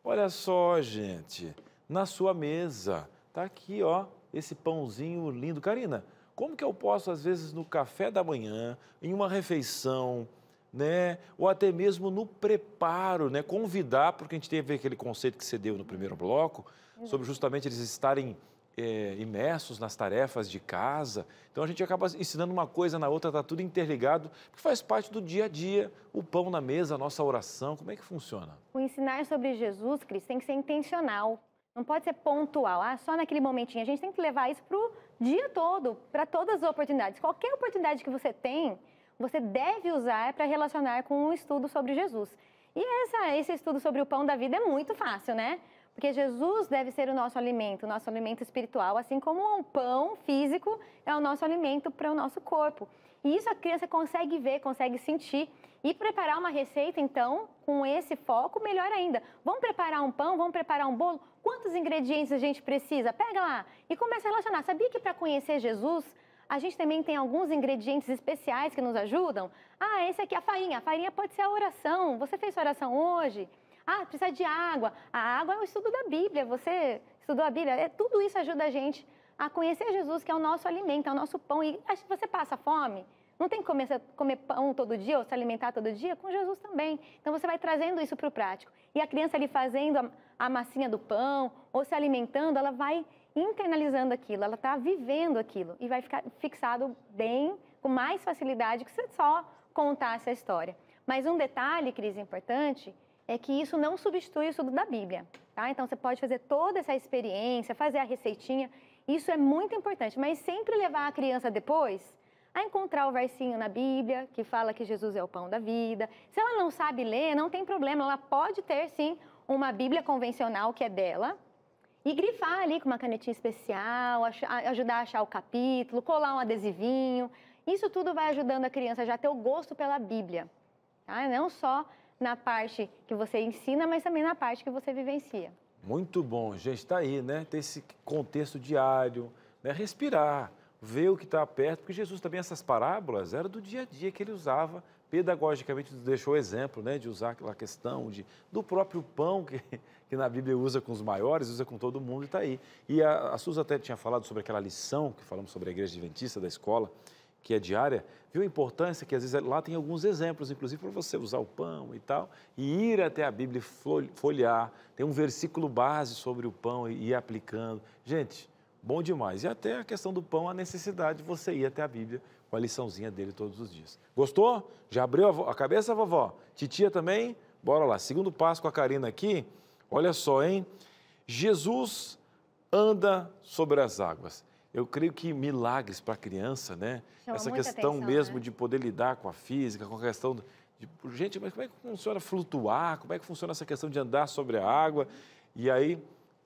Olha só, gente. Na sua mesa. Tá aqui, ó, esse pãozinho lindo. Karina, como que eu posso, às vezes, no café da manhã, em uma refeição, né? Ou até mesmo no preparo, né? Convidar, porque a gente teve aquele conceito que você deu no primeiro bloco, sobre justamente eles estarem imersos nas tarefas de casa. Então a gente acaba ensinando uma coisa na outra, está tudo interligado, porque faz parte do dia a dia, o pão na mesa, a nossa oração. Como é que funciona? O ensinar sobre Jesus, Cris, tem que ser intencional. Não pode ser pontual, só naquele momentinho. A gente tem que levar isso para o dia todo, para todas as oportunidades. Qualquer oportunidade que você tem, você deve usar para relacionar com um estudo sobre Jesus. E esse estudo sobre o pão da vida é muito fácil, né? Porque Jesus deve ser o nosso alimento espiritual, assim como o pão físico é o nosso alimento para o nosso corpo. E isso a criança consegue ver, consegue sentir. E preparar uma receita, então, com esse foco, melhor ainda. Vamos preparar um pão, vamos preparar um bolo? Quantos ingredientes a gente precisa? Pega lá e começa a relacionar. Sabia que para conhecer Jesus, a gente também tem alguns ingredientes especiais que nos ajudam? esse aqui é a farinha. A farinha pode ser a oração. Você fez sua oração hoje? Precisa de água. A água é o estudo da Bíblia. Você estudou a Bíblia? Tudo isso ajuda a gente a conhecer Jesus, que é o nosso alimento, é o nosso pão. E você passa fome? Não tem que comer pão todo dia ou se alimentar todo dia? Com Jesus também. Então, você vai trazendo isso para o prático. E a criança ali fazendo a massinha do pão ou se alimentando, ela vai internalizando aquilo, ela está vivendo aquilo e vai ficar fixado bem, com mais facilidade que se só contasse a história. Mas um detalhe, Cris, importante, é que isso não substitui o estudo da Bíblia, tá? Então, você pode fazer toda essa experiência, fazer a receitinha, isso é muito importante, mas sempre levar a criança depois a encontrar o versinho na Bíblia, que fala que Jesus é o pão da vida. Se ela não sabe ler, não tem problema, ela pode ter, sim, uma Bíblia convencional que é dela, e grifar ali com uma canetinha especial, ajudar a achar o capítulo, colar um adesivinho. Isso tudo vai ajudando a criança já a ter o gosto pela Bíblia, tá? Não só na parte que você ensina, mas também na parte que você vivencia. Muito bom, gente, está aí, né? Ter esse contexto diário, né? Respirar, ver o que está perto, porque Jesus também, essas parábolas, era do dia a dia que ele usava, pedagogicamente nos deixou o exemplo, né? De usar aquela questão do próprio pão, que na Bíblia usa com os maiores, usa com todo mundo e está aí. E a Suzy até tinha falado sobre aquela lição, que falamos sobre a Igreja Adventista da escola, que é diária, viu a importância que às vezes lá tem alguns exemplos, inclusive para você usar o pão e tal, e ir até a Bíblia e folhear, tem um versículo base sobre o pão e ir aplicando. Gente, bom demais. E até a questão do pão, a necessidade de você ir até a Bíblia com a liçãozinha dele todos os dias. Gostou? Já abriu a cabeça, vovó? Titia também? Bora lá. Segundo passo com a Karina aqui, olha só, hein? Jesus anda sobre as águas. Eu creio que milagres para a criança, né? Chama essa muita questão atenção, mesmo, né? De poder lidar com a física, com a questão de... Gente, mas como é que funciona flutuar? Como é que funciona essa questão de andar sobre a água? E aí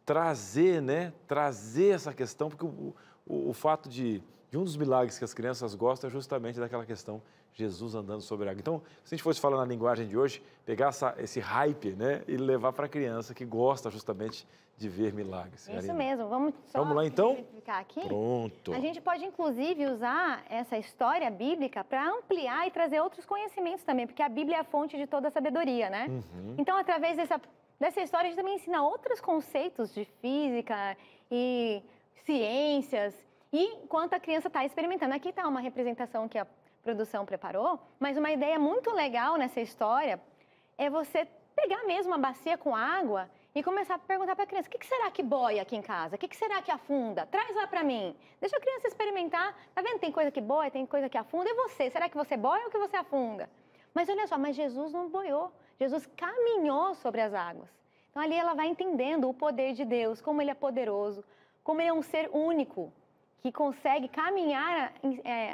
trazer, né? Trazer essa questão, porque o fato de um dos milagres que as crianças gostam é justamente daquela questão Jesus andando sobre a água. Então, se a gente fosse falar na linguagem de hoje, pegar esse hype, né? E levar para a criança que gosta justamente de ver milagres. Isso Karina. Mesmo. Vamos lá, então? Explicar aqui. Pronto. A gente pode, inclusive, usar essa história bíblica para ampliar e trazer outros conhecimentos também, porque a Bíblia é a fonte de toda a sabedoria, né? Uhum. Então, através dessa história, a gente também ensina outros conceitos de física e ciências, e enquanto a criança está experimentando. Aqui está uma representação que a produção preparou, mas uma ideia muito legal nessa história é você pegar mesmo uma bacia com água e começar a perguntar para a criança, o que será que boia aqui em casa? O que será que afunda? Traz lá para mim. Deixa a criança experimentar. Tá vendo? Tem coisa que boia, tem coisa que afunda. E você? Será que você boia ou que você afunda? Mas olha só, mas Jesus não boiou. Jesus caminhou sobre as águas. Então ali ela vai entendendo o poder de Deus, como Ele é poderoso, como Ele é um ser único, que consegue caminhar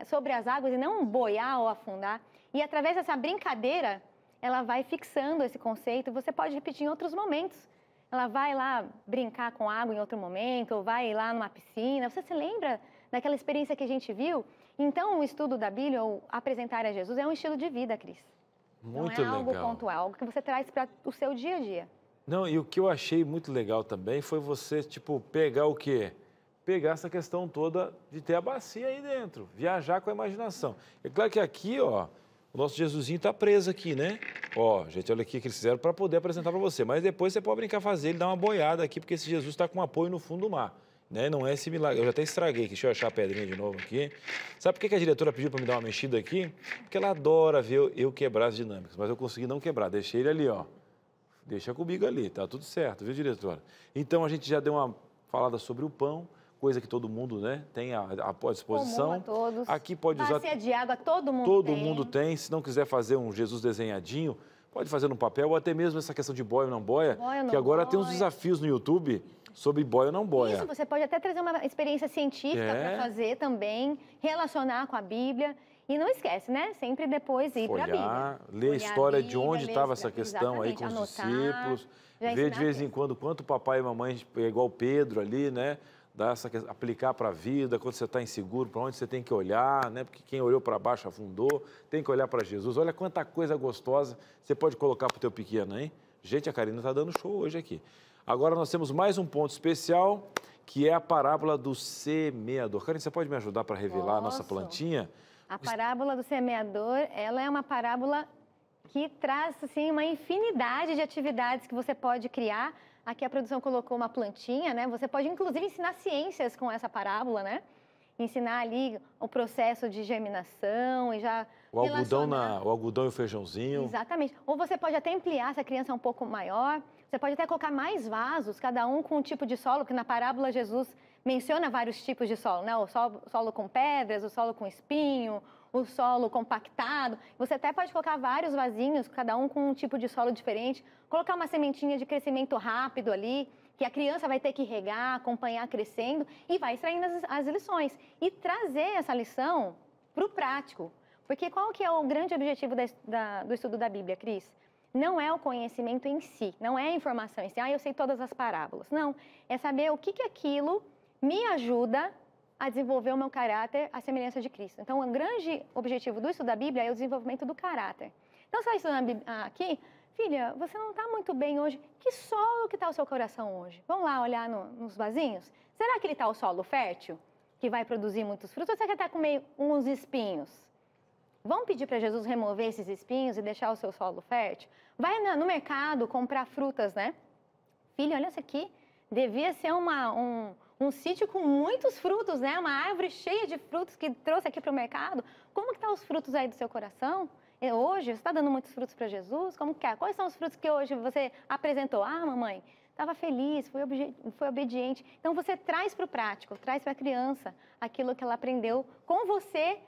sobre as águas e não boiar ou afundar. E através dessa brincadeira, ela vai fixando esse conceito. Você pode repetir em outros momentos. Ela vai lá brincar com água em outro momento, ou vai lá numa piscina. Você se lembra daquela experiência que a gente viu? Então, o estudo da Bíblia, ou apresentar a Jesus, é um estilo de vida, Cris. Muito legal. Não é algo pontual, algo que você traz para o seu dia a dia. Não, e o que eu achei muito legal também foi você, tipo, pegar o quê? Pegar essa questão toda de ter a bacia aí dentro, viajar com a imaginação. É claro que aqui, ó, o nosso Jesusinho está preso aqui, né? Ó, gente, olha aqui o que eles fizeram para poder apresentar para você. Mas depois você pode brincar, fazer ele, dar uma boiada aqui, porque esse Jesus está com apoio no fundo do mar. Né? Não é esse milagre. Eu já até estraguei aqui. Deixa eu achar a pedrinha de novo aqui. Sabe por que a diretora pediu para me dar uma mexida aqui? Porque ela adora ver eu quebrar as dinâmicas. Mas eu consegui não quebrar. Deixei ele ali, ó. Deixa comigo ali. Tá tudo certo, viu, diretora? Então, a gente já deu uma falada sobre o pão. Coisa que todo mundo, né, tem à disposição. Comum a todos. Aqui pode usar. Bacia de água, todo mundo tem. Todo mundo tem. Se não quiser fazer um Jesus desenhadinho, pode fazer no papel, ou até mesmo essa questão de boia ou não boia, que agora tem uns desafios no YouTube sobre boia ou não boia. Isso, você pode até trazer uma experiência científica para fazer também, relacionar com a Bíblia. E não esquece, né? Sempre depois ir para a Bíblia. Ler a história de onde estava essa questão aí com os discípulos. Ver de vez em quando quanto papai e mamãe é igual Pedro ali, né? Aplicar para a vida, quando você está inseguro, para onde você tem que olhar, né? Porque quem olhou para baixo afundou, tem que olhar para Jesus. Olha quanta coisa gostosa você pode colocar para o teu pequeno, hein? Gente, a Karina está dando show hoje aqui. Agora nós temos mais um ponto especial, que é a parábola do semeador. Karina, você pode me ajudar para revelar a nossa plantinha? A parábola do semeador, ela é uma parábola que traz assim, uma infinidade de atividades que você pode criar. Aqui a produção colocou uma plantinha, né? Você pode, inclusive, ensinar ciências com essa parábola, né? Ensinar ali o processo de germinação e já o algodão e o feijãozinho. Exatamente. Ou você pode até ampliar, se a criança é um pouco maior. Você pode até colocar mais vasos, cada um com um tipo de solo, porque na parábola Jesus menciona vários tipos de solo, né? O solo com pedras, o solo com espinho, o solo compactado. Você até pode colocar vários vasinhos, cada um com um tipo de solo diferente. Colocar uma sementinha de crescimento rápido ali, que a criança vai ter que regar, acompanhar crescendo e vai extraindo as lições. E trazer essa lição para o prático. Porque qual que é o grande objetivo do estudo da Bíblia, Cris? Não é o conhecimento em si, não é a informação em si. Eu sei todas as parábolas. Não, é saber o que aquilo me ajuda a desenvolver o meu caráter à semelhança de Cristo. Então, o grande objetivo do estudo da Bíblia é o desenvolvimento do caráter. Então, você está estudando aqui, filha, você não está muito bem hoje. Que solo que está o seu coração hoje? Vamos lá olhar nos vasinhos? Será que ele está o solo fértil, que vai produzir muitos frutos? Ou você está com meio uns espinhos? Vamos pedir para Jesus remover esses espinhos e deixar o seu solo fértil? Vai no mercado comprar frutas, né? Filha, olha isso aqui. Devia ser um sítio com muitos frutos, né? Uma árvore cheia de frutos que trouxe aqui para o mercado. Como que estão os frutos aí do seu coração? Hoje, você está dando muitos frutos para Jesus? Como que é? Quais são os frutos que hoje você apresentou? Ah, mamãe, estava feliz, foi obediente. Então, você traz para o prático, traz para a criança aquilo que ela aprendeu com você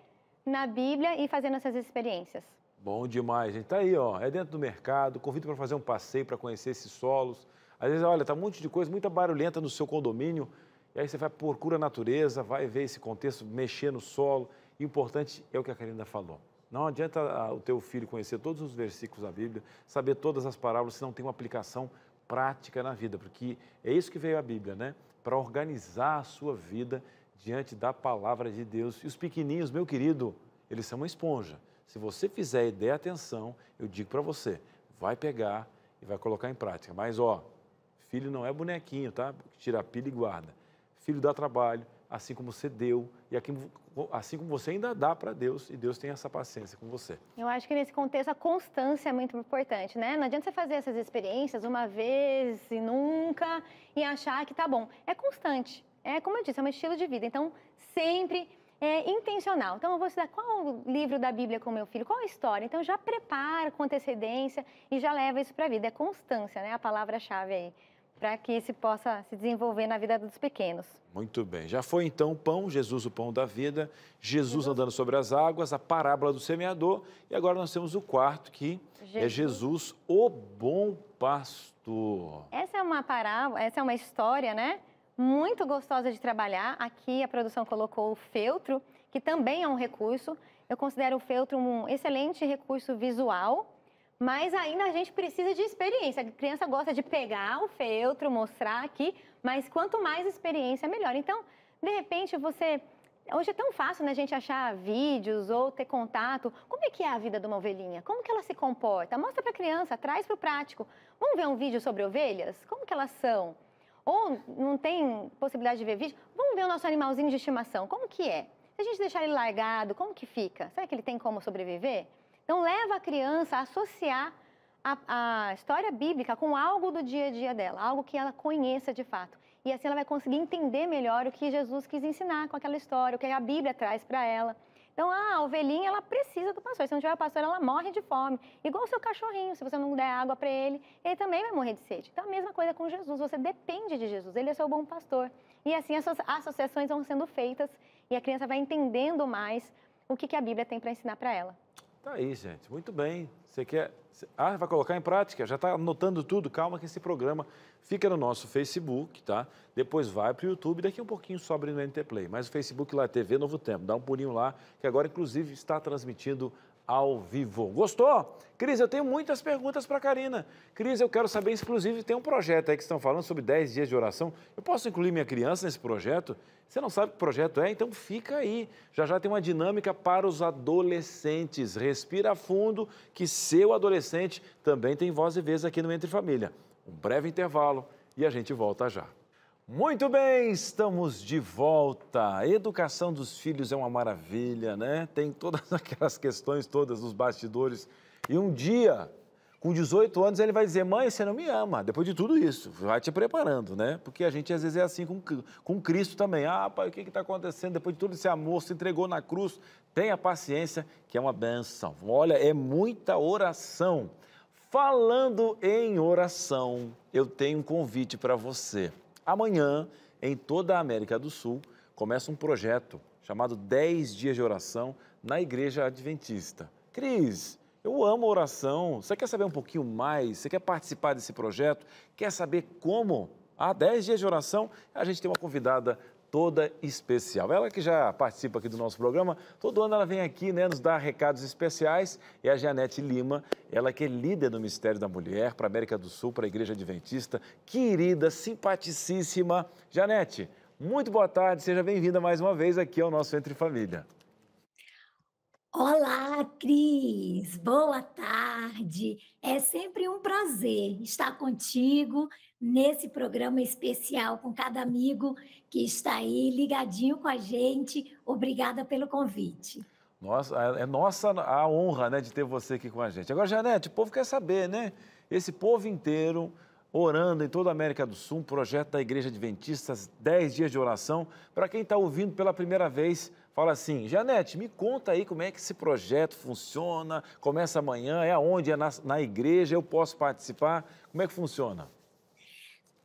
na Bíblia e fazendo essas experiências. Bom demais, gente. Tá aí, ó. É dentro do mercado, convido para fazer um passeio para conhecer esses solos. Às vezes, olha, tá um monte de coisa, muita barulhenta no seu condomínio. E aí você vai, procura a natureza, vai ver esse contexto, mexer no solo. E o importante é o que a Karina falou. Não adianta o teu filho conhecer todos os versículos da Bíblia, saber todas as parábolas, se não tem uma aplicação prática na vida. Porque é isso que veio a Bíblia, né? Para organizar a sua vida diante da palavra de Deus. E os pequeninhos, meu querido, eles são uma esponja. Se você fizer e der atenção, eu digo para você, vai pegar e vai colocar em prática. Mas, ó, filho não é bonequinho, tá? Tira a pilha e guarda. Filho dá trabalho, assim como você deu, e assim como você ainda dá para Deus, e Deus tem essa paciência com você. Eu acho que nesse contexto a constância é muito importante, né? Não adianta você fazer essas experiências uma vez e nunca e achar que tá bom. É constante. É, como eu disse, é um estilo de vida. Então, sempre intencional. Então, eu vou estudar qual o livro da Bíblia com meu filho, qual a história. Então, já prepara com antecedência e já leva isso para a vida. É constância, né? A palavra-chave aí, para que isso possa se desenvolver na vida dos pequenos. Muito bem. Já foi então o pão, Jesus o pão da vida, Jesus andando sobre as águas, a parábola do semeador, e agora nós temos o quarto, que é Jesus, o bom pastor. Essa é uma parábola, essa é uma história, né? Muito gostosa de trabalhar. Aqui a produção colocou o feltro, que também é um recurso. Eu considero o feltro um excelente recurso visual, mas ainda a gente precisa de experiência. A criança gosta de pegar o feltro, mostrar aqui, mas quanto mais experiência, melhor. Então, de repente, hoje é tão fácil, né, a gente achar vídeos ou ter contato. Como é que é a vida de uma ovelhinha? Como que ela se comporta? Mostra para a criança, traz para o prático. Vamos ver um vídeo sobre ovelhas? Como que elas são? Ou não tem possibilidade de ver vídeo? Vamos ver o nosso animalzinho de estimação. Como que é? Se a gente deixar ele largado, como que fica? Será que ele tem como sobreviver? Então, leva a criança a associar a história bíblica com algo do dia a dia dela, algo que ela conheça de fato. E assim ela vai conseguir entender melhor o que Jesus quis ensinar com aquela história, o que a Bíblia traz para ela. Então, a ovelhinha, ela precisa do pastor. Se não tiver o pastor, ela morre de fome. Igual o seu cachorrinho, se você não der água para ele, ele também vai morrer de sede. Então, a mesma coisa com Jesus. Você depende de Jesus, ele é seu bom pastor. E assim, as associações vão sendo feitas e a criança vai entendendo mais o que a Bíblia tem para ensinar para ela. Tá aí, gente. Muito bem. Você quer... vai colocar em prática? Já está anotando tudo? Calma que esse programa fica no nosso Facebook, tá? Depois vai para o YouTube, daqui um pouquinho sobe no NT Play. Mas o Facebook lá é TV Novo Tempo. Dá um pulinho lá, que agora, inclusive, está transmitindo ao vivo. Gostou? Cris, eu tenho muitas perguntas para a Karina. Cris, eu quero saber, inclusive, tem um projeto aí que estão falando sobre 10 dias de oração. Eu posso incluir minha criança nesse projeto? Você não sabe que projeto é? Então fica aí. Já já tem uma dinâmica para os adolescentes. Respira fundo, que seu adolescente também tem voz e vez aqui no Entre Família. Um breve intervalo e a gente volta já. Muito bem, estamos de volta. A educação dos filhos é uma maravilha, né? Tem todas aquelas questões todas dos bastidores. E um dia, com 18 anos, ele vai dizer: mãe, você não me ama. Depois de tudo isso, vai te preparando, né? Porque a gente às vezes é assim com Cristo também. Ah, pai, o que está acontecendo? Depois de todo esse amor, se entregou na cruz. Tenha paciência, que é uma bênção. Olha, é muita oração. Falando em oração, eu tenho um convite para você. Amanhã, em toda a América do Sul, começa um projeto chamado 10 dias de oração na Igreja Adventista. Cris, eu amo oração. Você quer saber um pouquinho mais? Você quer participar desse projeto? Quer saber como? 10 dias de oração, a gente tem uma convidada toda especial. Ela que já participa aqui do nosso programa, todo ano ela vem aqui, né, nos dar recados especiais, é a Janete Lima, ela que é líder do Ministério da Mulher para a América do Sul, para a Igreja Adventista, querida, simpaticíssima. Janete, muito boa tarde, seja bem-vinda mais uma vez aqui ao nosso Entre Família. Olá, Cris, boa tarde. É sempre um prazer estar contigo nesse programa especial com cada amigo que está aí ligadinho com a gente. Obrigada pelo convite. Nossa, é nossa a honra, né, de ter você aqui com a gente. Agora, Janete, o povo quer saber, né? Esse povo inteiro orando em toda a América do Sul, um projeto da Igreja Adventista, 10 dias de oração. Para quem está ouvindo pela primeira vez, fala assim: Janete, me conta aí como é que esse projeto funciona, começa amanhã, é aonde? É na igreja, eu posso participar? Como é que funciona?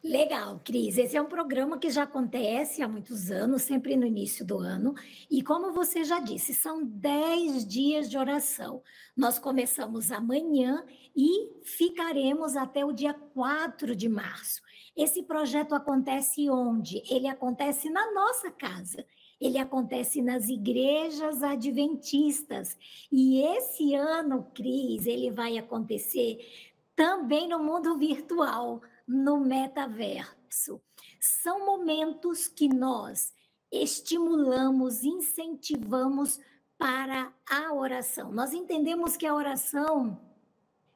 Legal, Cris. Esse é um programa que já acontece há muitos anos, sempre no início do ano. E como você já disse, são 10 dias de oração. Nós começamos amanhã e ficaremos até o dia 4 de março. Esse projeto acontece onde? Ele acontece na nossa casa. Ele acontece nas igrejas adventistas. E esse ano, Cris, ele vai acontecer também no mundo virtual, no metaverso. São momentos que nós estimulamos, incentivamos para a oração. Nós entendemos que a oração,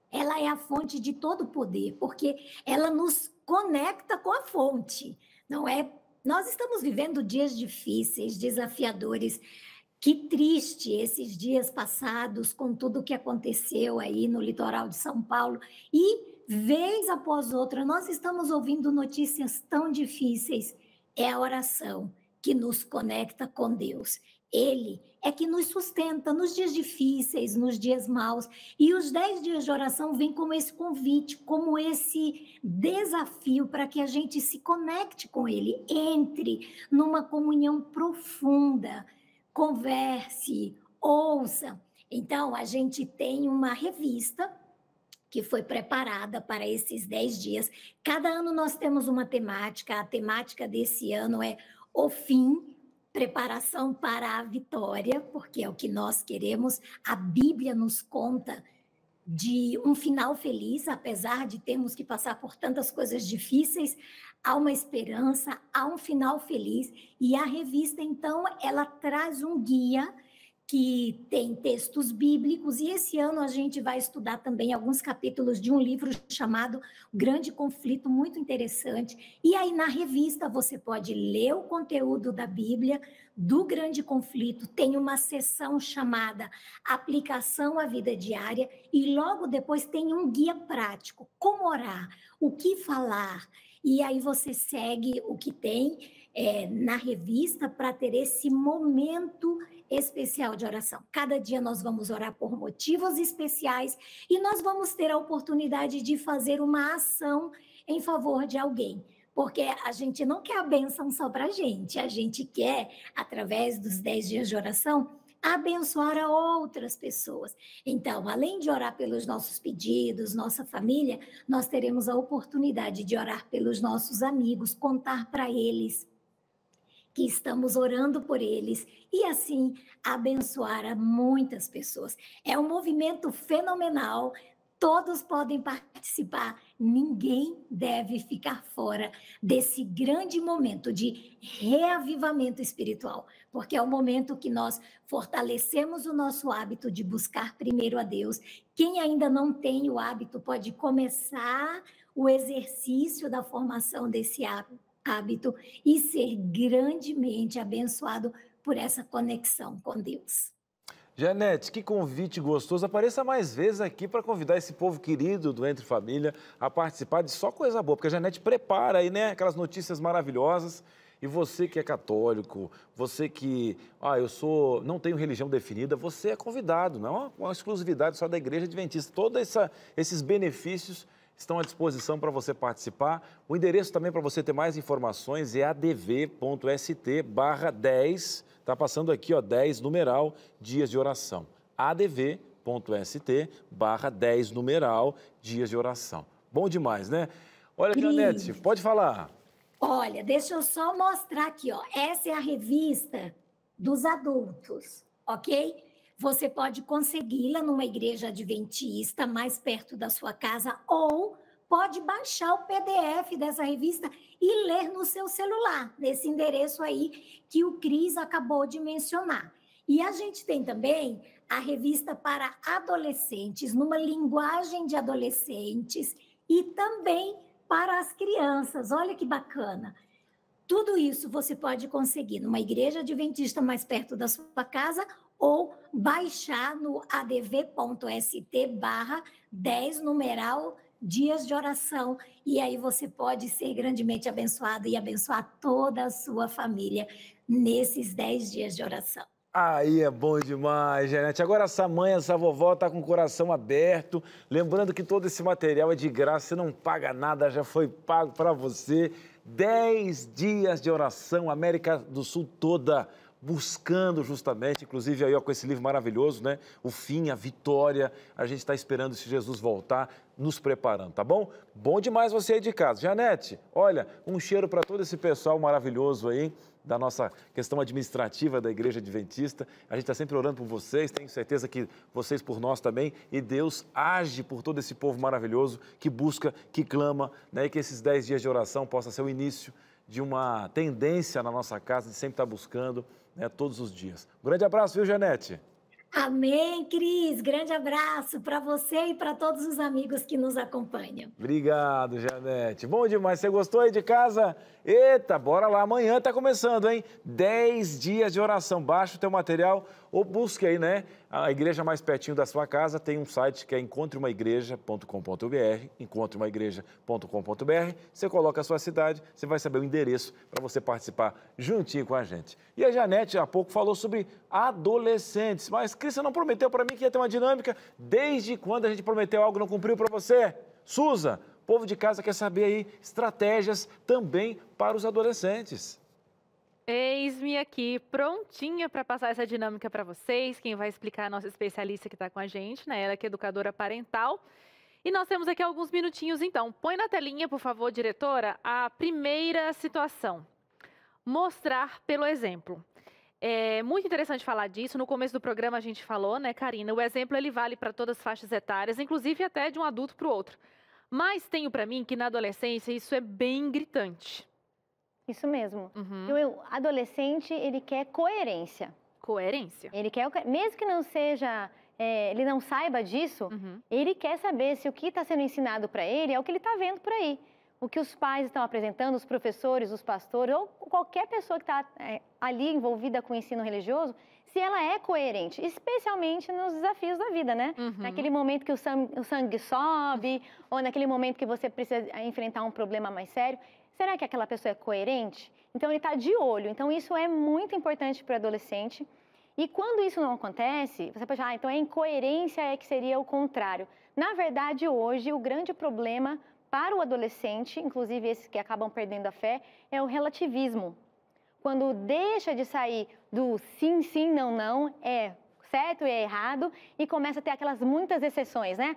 ela é a fonte de todo poder, porque ela nos conecta com a fonte, não é? Nós estamos vivendo dias difíceis, desafiadores. Que triste esses dias passados, com tudo o que aconteceu aí no litoral de São Paulo. E, vez após outra, nós estamos ouvindo notícias tão difíceis. É a oração que nos conecta com Deus. Ele é que nos sustenta nos dias difíceis, nos dias maus. E os 10 dias de oração vêm como esse convite, como esse desafio para que a gente se conecte com Ele, entre numa comunhão profunda, converse, ouça. Então, a gente tem uma revista que foi preparada para esses 10 dias. Cada ano nós temos uma temática. A temática desse ano é o fim, preparação para a vitória, porque é o que nós queremos. A Bíblia nos conta de um final feliz, apesar de termos que passar por tantas coisas difíceis, há uma esperança, há um final feliz. E a revista, então, ela traz um guia que tem textos bíblicos, e esse ano a gente vai estudar também alguns capítulos de um livro chamado Grande Conflito, muito interessante. E aí na revista você pode ler o conteúdo da Bíblia, do Grande Conflito, tem uma seção chamada Aplicação à Vida Diária, e logo depois tem um guia prático, como orar, o que falar, e aí você segue o que tem na revista para ter esse momento especial de oração. Cada dia nós vamos orar por motivos especiais e nós vamos ter a oportunidade de fazer uma ação em favor de alguém. Porque a gente não quer a bênção só para a gente quer, através dos 10 dias de oração, abençoar a outras pessoas. Então, além de orar pelos nossos pedidos, nossa família, nós teremos a oportunidade de orar pelos nossos amigos, contar para eles que estamos orando por eles e assim abençoar a muitas pessoas. É um movimento fenomenal, todos podem participar, ninguém deve ficar fora desse grande momento de reavivamento espiritual, porque é o momento que nós fortalecemos o nosso hábito de buscar primeiro a Deus. Quem ainda não tem o hábito pode começar o exercício da formação desse hábito e ser grandemente abençoado por essa conexão com Deus. Janete, que convite gostoso. Apareça mais vezes aqui para convidar esse povo querido do Entre Família a participar de só coisa boa, porque a Janete prepara aí, né, aquelas notícias maravilhosas. E você que é católico, você que, não tenho religião definida, você é convidado, não é uma exclusividade só da Igreja Adventista. Todos esses benefícios estão à disposição para você participar. O endereço também para você ter mais informações é adv.st/10, está passando aqui, 10 numeral, dias de oração. adv.st/10 numeral, dias de oração. Bom demais, né? Olha, Janete, pode falar. Olha, deixa eu só mostrar aqui, essa é a revista dos adultos, ok? Você pode consegui-la numa igreja adventista mais perto da sua casa ou pode baixar o PDF dessa revista e ler no seu celular, nesse endereço aí que o Cris acabou de mencionar. E a gente tem também a revista para adolescentes, numa linguagem de adolescentes e também para as crianças. Olha que bacana. Tudo isso você pode conseguir numa igreja adventista mais perto da sua casa ou baixar no adv.st/10 numeral dias de oração. E aí você pode ser grandemente abençoado e abençoar toda a sua família nesses 10 dias de oração. Aí é bom demais, Janete. Agora essa mãe, essa vovó está com o coração aberto, lembrando que todo esse material é de graça, você não paga nada, já foi pago para você. 10 dias de oração, América do Sul toda buscando justamente, inclusive aí com esse livro maravilhoso, né? O fim, a vitória, a gente está esperando se Jesus voltar, nos preparando, tá bom? Bom demais você aí de casa. Janete, olha, um cheiro para todo esse pessoal maravilhoso aí, da nossa questão administrativa da Igreja Adventista. A gente está sempre orando por vocês, tenho certeza que vocês por nós também, e Deus age por todo esse povo maravilhoso que busca, que clama, né? E que esses 10 dias de oração possa ser o início de uma tendência na nossa casa de sempre estar buscando, né, todos os dias. Um grande abraço, viu, Janete? Amém, Cris. Grande abraço para você e para todos os amigos que nos acompanham. Obrigado, Janete. Bom demais. Você gostou aí de casa? Eita, bora lá. Amanhã tá começando, hein? 10 dias de oração. Baixa o teu material ou busque aí, né? A igreja mais pertinho da sua casa tem um site que é encontreumaigreja.com.br, encontreumaigreja.com.br. Você coloca a sua cidade, você vai saber o endereço para você participar juntinho com a gente. E a Janete há pouco falou sobre adolescentes, mas Cris, você não prometeu para mim que ia ter uma dinâmica? Desde quando a gente prometeu algo e não cumpriu para você? Suza, o povo de casa quer saber aí estratégias também para os adolescentes. Eis-me aqui, prontinha para passar essa dinâmica para vocês. Quem vai explicar é a nossa especialista que está com a gente, né? Ela que é educadora parental. E nós temos aqui alguns minutinhos, então. Põe na telinha, por favor, diretora, a primeira situação. Mostrar pelo exemplo. É muito interessante falar disso. No começo do programa a gente falou, né, Karina? O exemplo ele vale para todas as faixas etárias, inclusive até de um adulto para o outro. Mas tenho para mim que na adolescência isso é bem gritante. Isso mesmo. Uhum. O adolescente, ele quer coerência. Coerência. Ele quer, mesmo que não seja, ele não saiba disso, ele quer saber se o que está sendo ensinado para ele é o que ele está vendo por aí. O que os pais estão apresentando, os professores, os pastores, ou qualquer pessoa que está ali envolvida com o ensino religioso, se ela é coerente, especialmente nos desafios da vida, né? Naquele momento que o sangue sobe, ou naquele momento que você precisa enfrentar um problema mais sério. Será que aquela pessoa é coerente? Então, ele está de olho. Então, isso é muito importante para o adolescente. E quando isso não acontece, você pode falar, então a incoerência é que seria o contrário. Na verdade, hoje, o grande problema para o adolescente, inclusive esses que acabam perdendo a fé, é o relativismo. Quando deixa de sair do sim, sim, não, não, é certo e é errado, e começa a ter aquelas muitas exceções, né?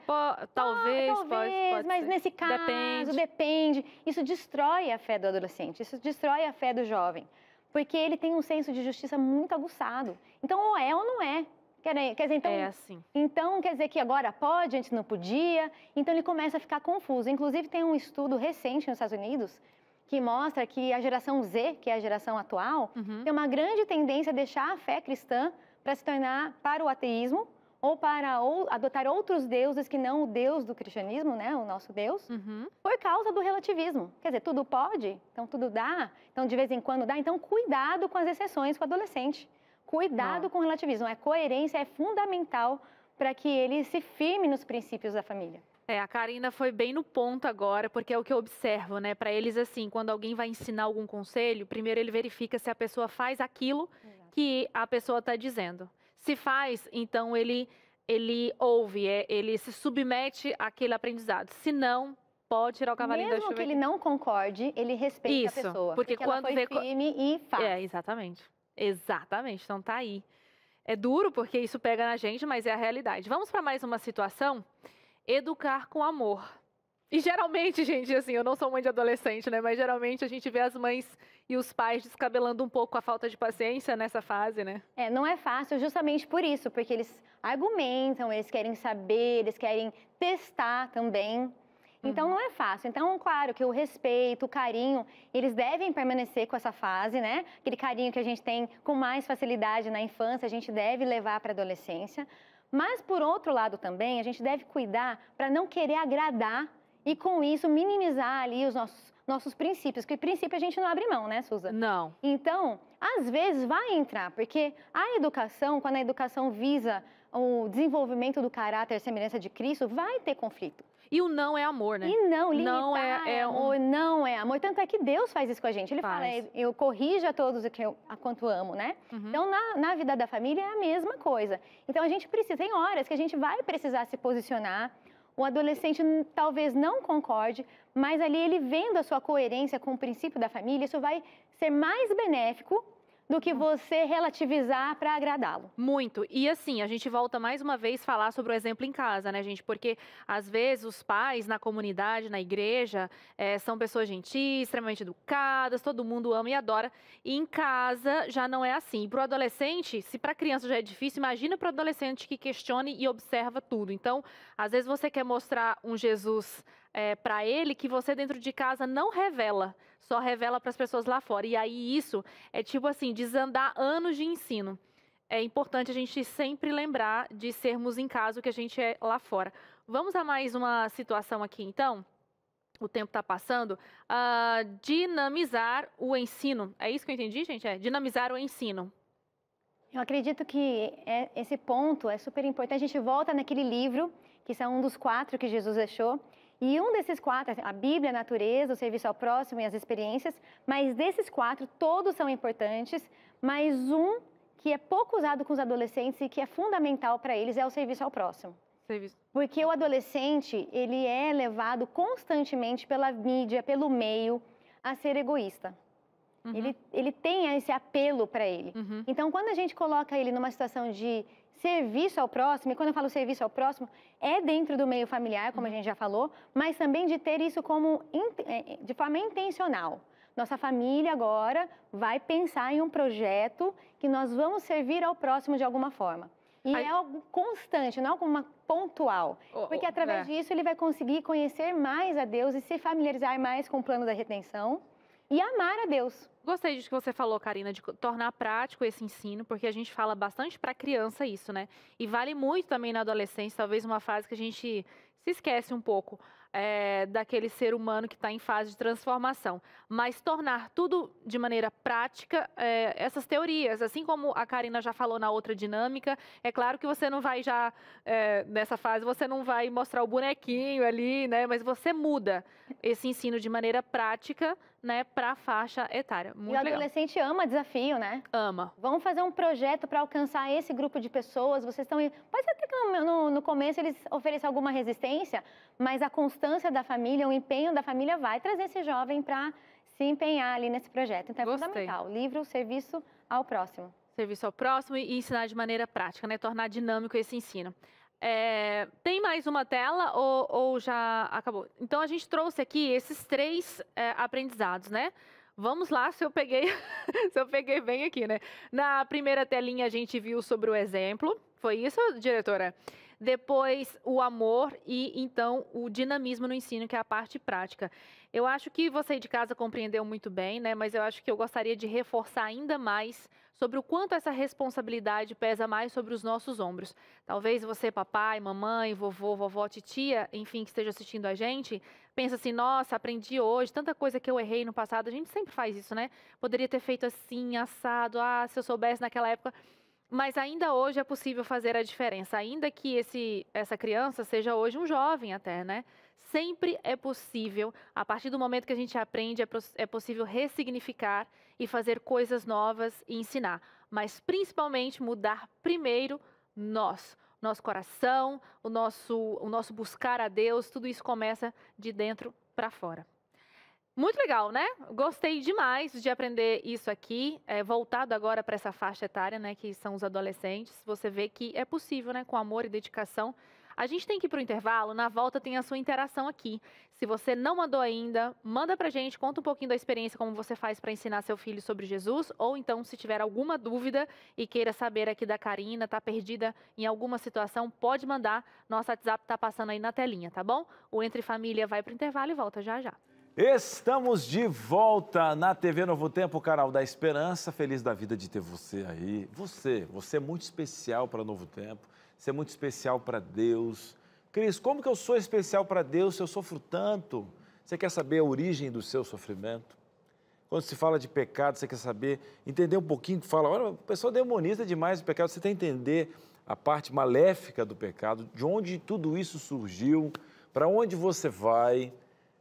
Talvez, pode mas ser. nesse caso, depende. Isso destrói a fé do adolescente, isso destrói a fé do jovem, porque ele tem um senso de justiça muito aguçado. Então, ou é ou não é. Quer dizer, então, é assim. Então, quer dizer que agora pode, antes não podia. Então, ele começa a ficar confuso. Inclusive, tem um estudo recente nos Estados Unidos que mostra que a geração Z, que é a geração atual, tem uma grande tendência a deixar a fé cristã para se tornar para o ateísmo ou para adotar outros deuses que não o Deus do cristianismo, né, o nosso Deus, por causa do relativismo. Quer dizer, tudo pode, então tudo dá, então de vez em quando dá. Então, cuidado com as exceções com o adolescente. Cuidado com o relativismo. A coerência é fundamental para que ele se firme nos princípios da família. A Karina foi bem no ponto agora, porque é o que eu observo, né? Para eles, assim, quando alguém vai ensinar algum conselho, primeiro ele verifica se a pessoa faz aquilo que a pessoa está dizendo. Se faz, então ele ouve, ele se submete àquele aprendizado. Se não, pode tirar o cavalinho da chuva. Mesmo que ele não concorde, ele respeita a pessoa. Porque quando ela foi firme e faz. Exatamente. Exatamente. Então tá aí. É duro porque isso pega na gente, mas é a realidade. Vamos para mais uma situação. Educar com amor. E geralmente, gente, assim, eu não sou mãe de adolescente, né? Mas geralmente a gente vê as mães e os pais descabelando um pouco a falta de paciência nessa fase, né? Não é fácil justamente por isso, porque eles argumentam, eles querem saber, eles querem testar também. Então, não é fácil. Então, claro que o respeito, o carinho, eles devem permanecer com essa fase, né? Aquele carinho que a gente tem com mais facilidade na infância, a gente deve levar para a adolescência. Mas, por outro lado também, a gente deve cuidar para não querer agradar e, com isso, minimizar ali os nossos princípios. Porque princípio a gente não abre mão, né, Suza? Não. Então, às vezes vai entrar, porque a educação, quando a educação visa o desenvolvimento do caráter e semelhança de Cristo, vai ter conflito. E o não é amor, né? E não, limitar não é amor, não é amor. Tanto é que Deus faz isso com a gente. Ele fala, eu corrijo a todos a quanto amo, né? Então, na vida da família é a mesma coisa. Então, a gente precisa, tem horas que a gente vai precisar se posicionar. O adolescente talvez não concorde, mas ali ele vendo a sua coerência com o princípio da família, isso vai ser mais benéfico do que você relativizar para agradá-lo. Muito. E assim, a gente volta mais uma vez a falar sobre o exemplo em casa, né, gente? Porque, às vezes, os pais na comunidade, na igreja, são pessoas gentis, extremamente educadas, todo mundo ama e adora. E em casa já não é assim. Para o adolescente, se para a criança já é difícil, imagina para o adolescente que questione e observa tudo. Então, às vezes você quer mostrar um Jesus para ele que você dentro de casa não revela, só revela para as pessoas lá fora. E aí isso é tipo assim, desandar anos de ensino. é importante a gente sempre lembrar de sermos em casa o que a gente é lá fora. Vamos a mais uma situação aqui, então? O tempo está passando. Dinamizar o ensino. É isso que eu entendi, gente? É dinamizar o ensino. Eu acredito que esse ponto é super importante. A gente volta naquele livro, que são um dos 4 que Jesus deixou. E um desses 4, a Bíblia, a natureza, o serviço ao próximo e as experiências. Mas desses 4, todos são importantes. Mas um que é pouco usado com os adolescentes e que é fundamental para eles é o serviço ao próximo. Porque o adolescente, ele é levado constantemente pela mídia, pelo meio, a ser egoísta. Uhum. Ele tem esse apelo para ele. Uhum. Então, quando a gente coloca ele numa situação de serviço ao próximo, e quando eu falo serviço ao próximo, é dentro do meio familiar, como a gente já falou, mas também de ter isso como de forma intencional. Nossa família agora vai pensar em um projeto que nós vamos servir ao próximo de alguma forma. E é algo constante, não é algo pontual. Porque através disso ele vai conseguir conhecer mais a Deus e se familiarizar mais com o plano da redenção e amar a Deus. Gostei disso que você falou, Karina, de tornar prático esse ensino, porque a gente fala bastante para criança isso, né? E vale muito também na adolescência, talvez uma fase que a gente se esquece um pouco daquele ser humano que está em fase de transformação. Mas tornar tudo de maneira prática, essas teorias, assim como a Karina já falou na outra dinâmica, é claro que você não vai já, nessa fase, você não vai mostrar o bonequinho ali, né? Mas você muda esse ensino de maneira prática, né, para a faixa etária. Muito legal. E o adolescente ama desafio, né? Ama. Vamos fazer um projeto para alcançar esse grupo de pessoas. Vocês estão... Pode ser até que no começo eles ofereçam alguma resistência, mas a constância da família, o empenho da família vai trazer esse jovem para se empenhar ali nesse projeto. Então é fundamental. Livro, serviço ao próximo. Serviço ao próximo e ensinar de maneira prática, né? Tornar dinâmico esse ensino. Tem mais uma tela ou já acabou? Então, a gente trouxe aqui esses 3 aprendizados, né? Vamos lá, se eu peguei bem aqui, né? Na primeira telinha, a gente viu sobre o exemplo. Foi isso, diretora? Depois, o amor e, então, o dinamismo no ensino, que é a parte prática. Eu acho que você de casa compreendeu muito bem, né? Mas eu acho que eu gostaria de reforçar ainda mais sobre o quanto essa responsabilidade pesa mais sobre os nossos ombros. Talvez você, papai, mamãe, vovô, vovó, titia, enfim, que esteja assistindo a gente, pensa assim, nossa, aprendi hoje, tanta coisa que eu errei no passado. A gente sempre faz isso, né? Poderia ter feito assim, assado, se eu soubesse naquela época. Mas ainda hoje é possível fazer a diferença, ainda que essa criança seja hoje um jovem até, né? Sempre é possível, a partir do momento que a gente aprende, é possível ressignificar e fazer coisas novas e ensinar. Mas principalmente mudar primeiro nosso coração, o nosso buscar a Deus, tudo isso começa de dentro para fora. Muito legal, né? Gostei demais de aprender isso aqui, voltado agora para essa faixa etária, né, que são os adolescentes. Você vê que é possível, né, com amor e dedicação. A gente tem que ir para o intervalo, na volta tem a sua interação aqui. Se você não mandou ainda, manda pra gente, conta um pouquinho da experiência, como você faz para ensinar seu filho sobre Jesus, ou então, se tiver alguma dúvida e queira saber aqui da Karina, tá perdida em alguma situação, pode mandar. Nosso WhatsApp tá passando aí na telinha, tá bom? O Entre Família vai para o intervalo e volta já já. Estamos de volta na TV Novo Tempo, canal da Esperança. Feliz da vida de ter você aí. Você é muito especial para Novo Tempo. Você é muito especial para Deus. Cris, como que eu sou especial para Deus se eu sofro tanto? Você quer saber a origem do seu sofrimento? Quando se fala de pecado, você quer saber, entender um pouquinho, fala, olha, a pessoa demoniza demais o pecado. Você tem que entender a parte maléfica do pecado, de onde tudo isso surgiu, para onde você vai.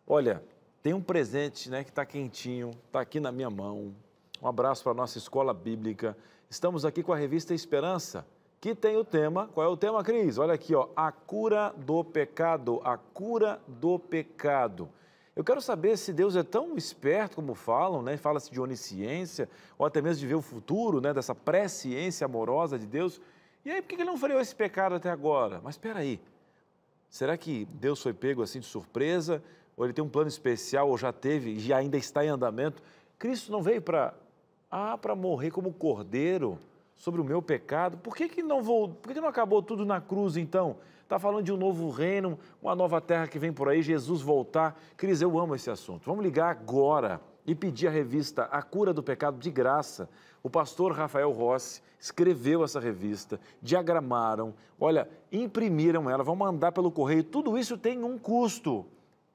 Olha, tem um presente, né, que está quentinho, está aqui na minha mão. Um abraço para a nossa escola bíblica. Estamos aqui com a revista Esperança, que tem o tema, qual é o tema, Cris? Olha aqui, ó, a cura do pecado, a cura do pecado. Eu quero saber se Deus é tão esperto como falam, né? Fala-se de onisciência, ou até mesmo de ver o futuro, né? Dessa presciência amorosa de Deus. E aí, por que ele não freou esse pecado até agora? Mas espera aí, será que Deus foi pego assim de surpresa? Ou ele tem um plano especial, ou já teve, e ainda está em andamento? Cristo não veio para morrer como cordeiro sobre o meu pecado? Por que não acabou tudo na cruz, então? Está falando de um novo reino, uma nova terra que vem por aí, Jesus voltar. Cris, eu amo esse assunto. Vamos ligar agora e pedir a revista A Cura do Pecado de graça. O pastor Rafael Rossi escreveu essa revista, diagramaram, olha, imprimiram ela, vão mandar pelo correio, tudo isso tem um custo.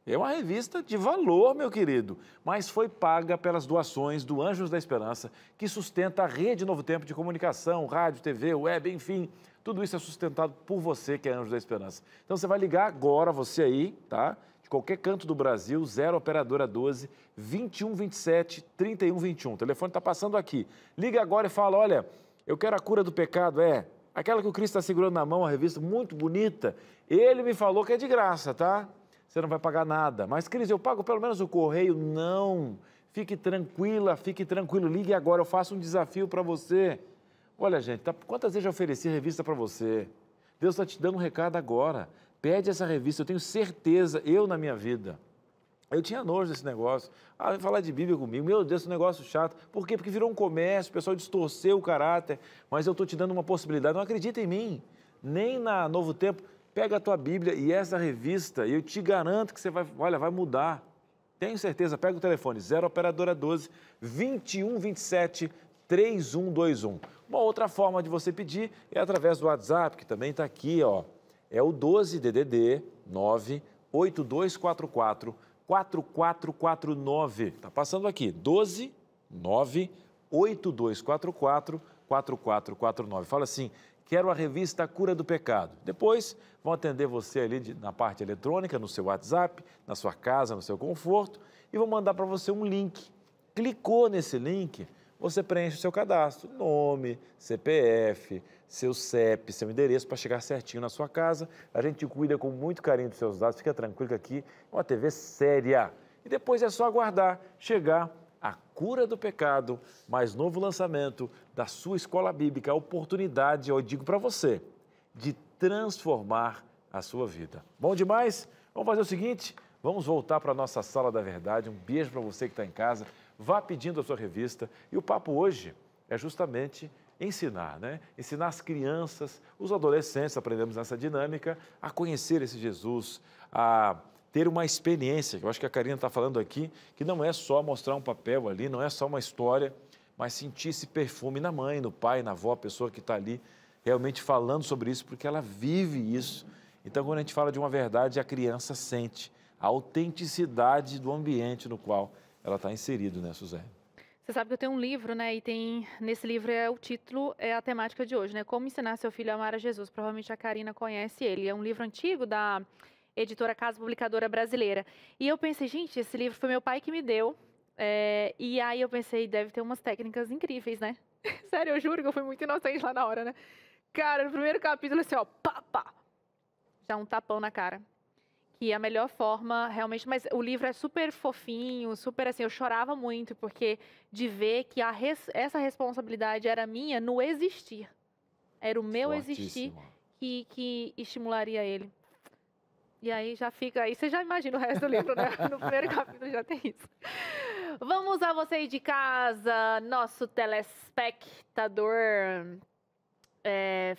É uma revista de valor, meu querido, mas foi paga pelas doações do Anjos da Esperança, que sustenta a Rede Novo Tempo de comunicação, rádio, TV, web, enfim, tudo isso é sustentado por você que é Anjos da Esperança. Então você vai ligar agora, você aí, tá? De qualquer canto do Brasil, 0 operadora 12 2127 3121. O telefone está passando aqui. Liga agora e fala, olha, eu quero a cura do pecado, aquela que o Cristo está segurando na mão, a revista muito bonita. Ele me falou que é de graça, tá? Você não vai pagar nada. Mas, Cris, eu pago pelo menos o correio? Não. Fique tranquila, fique tranquilo. Ligue agora, eu faço um desafio para você. Olha, gente, quantas vezes eu ofereci revista para você? Deus está te dando um recado agora. Pede essa revista, eu tenho certeza, eu na minha vida. Eu tinha nojo desse negócio. Vai falar de Bíblia comigo. Meu Deus, esse negócio chato. Por quê? Porque virou um comércio, o pessoal distorceu o caráter. Mas eu estou te dando uma possibilidade. Não acredita em mim. Nem na Novo Tempo. Pega a tua Bíblia e essa revista, e eu te garanto que você vai mudar. Tenho certeza, pega o telefone, 0 operadora 12 2127 3121. Uma outra forma de você pedir é através do WhatsApp, que também está aqui, ó. É o 12 DDD 9 8244 4449. Está passando aqui, 12 9 8244 4449. Fala assim, quero a revista A Cura do Pecado. Depois vão atender você ali na parte eletrônica, no seu WhatsApp, na sua casa, no seu conforto, e vão mandar para você um link. Clicou nesse link, você preenche o seu cadastro, nome, CPF, seu CEP, seu endereço, para chegar certinho na sua casa. A gente cuida com muito carinho dos seus dados, fica tranquilo que aqui é uma TV séria. E depois é só aguardar chegar A Cura do Pecado, mais novo lançamento da sua escola bíblica, a oportunidade, eu digo para você, de transformar a sua vida. Bom demais? Vamos fazer o seguinte, vamos voltar para a nossa Sala da Verdade. Um beijo para você que está em casa, vá pedindo a sua revista. E o papo hoje é justamente ensinar, né? Ensinar as crianças, os adolescentes, aprendemos nessa dinâmica, a conhecer esse Jesus, a ter uma experiência, eu acho que a Karina está falando aqui, que não é só mostrar um papel ali, não é só uma história, mas sentir esse perfume na mãe, no pai, na avó, a pessoa que está ali realmente falando sobre isso, porque ela vive isso. Então, quando a gente fala de uma verdade, a criança sente a autenticidade do ambiente no qual ela está inserida, né, Suzane? Você sabe que eu tenho um livro, né, e nesse livro o título é a temática de hoje, né, Como Ensinar Seu Filho a Amar a Jesus. Provavelmente a Karina conhece ele, é um livro antigo da editora Casa Publicadora Brasileira. E eu pensei, gente, esse livro foi meu pai que me deu. E aí eu pensei, deve ter umas técnicas incríveis, né? Sério, eu juro que eu fui muito inocente lá na hora, né? Cara, no primeiro capítulo, assim, ó, pá, pá. Já um tapão na cara. Que a melhor forma, realmente... Mas o livro é super fofinho, super assim, eu chorava muito, porque de ver que essa responsabilidade era minha no existir. Era o meu existir que estimularia ele. E aí já fica, aí você já imagina o resto do livro, né? No primeiro capítulo já tem isso. Vamos a você aí de casa, nosso telespectador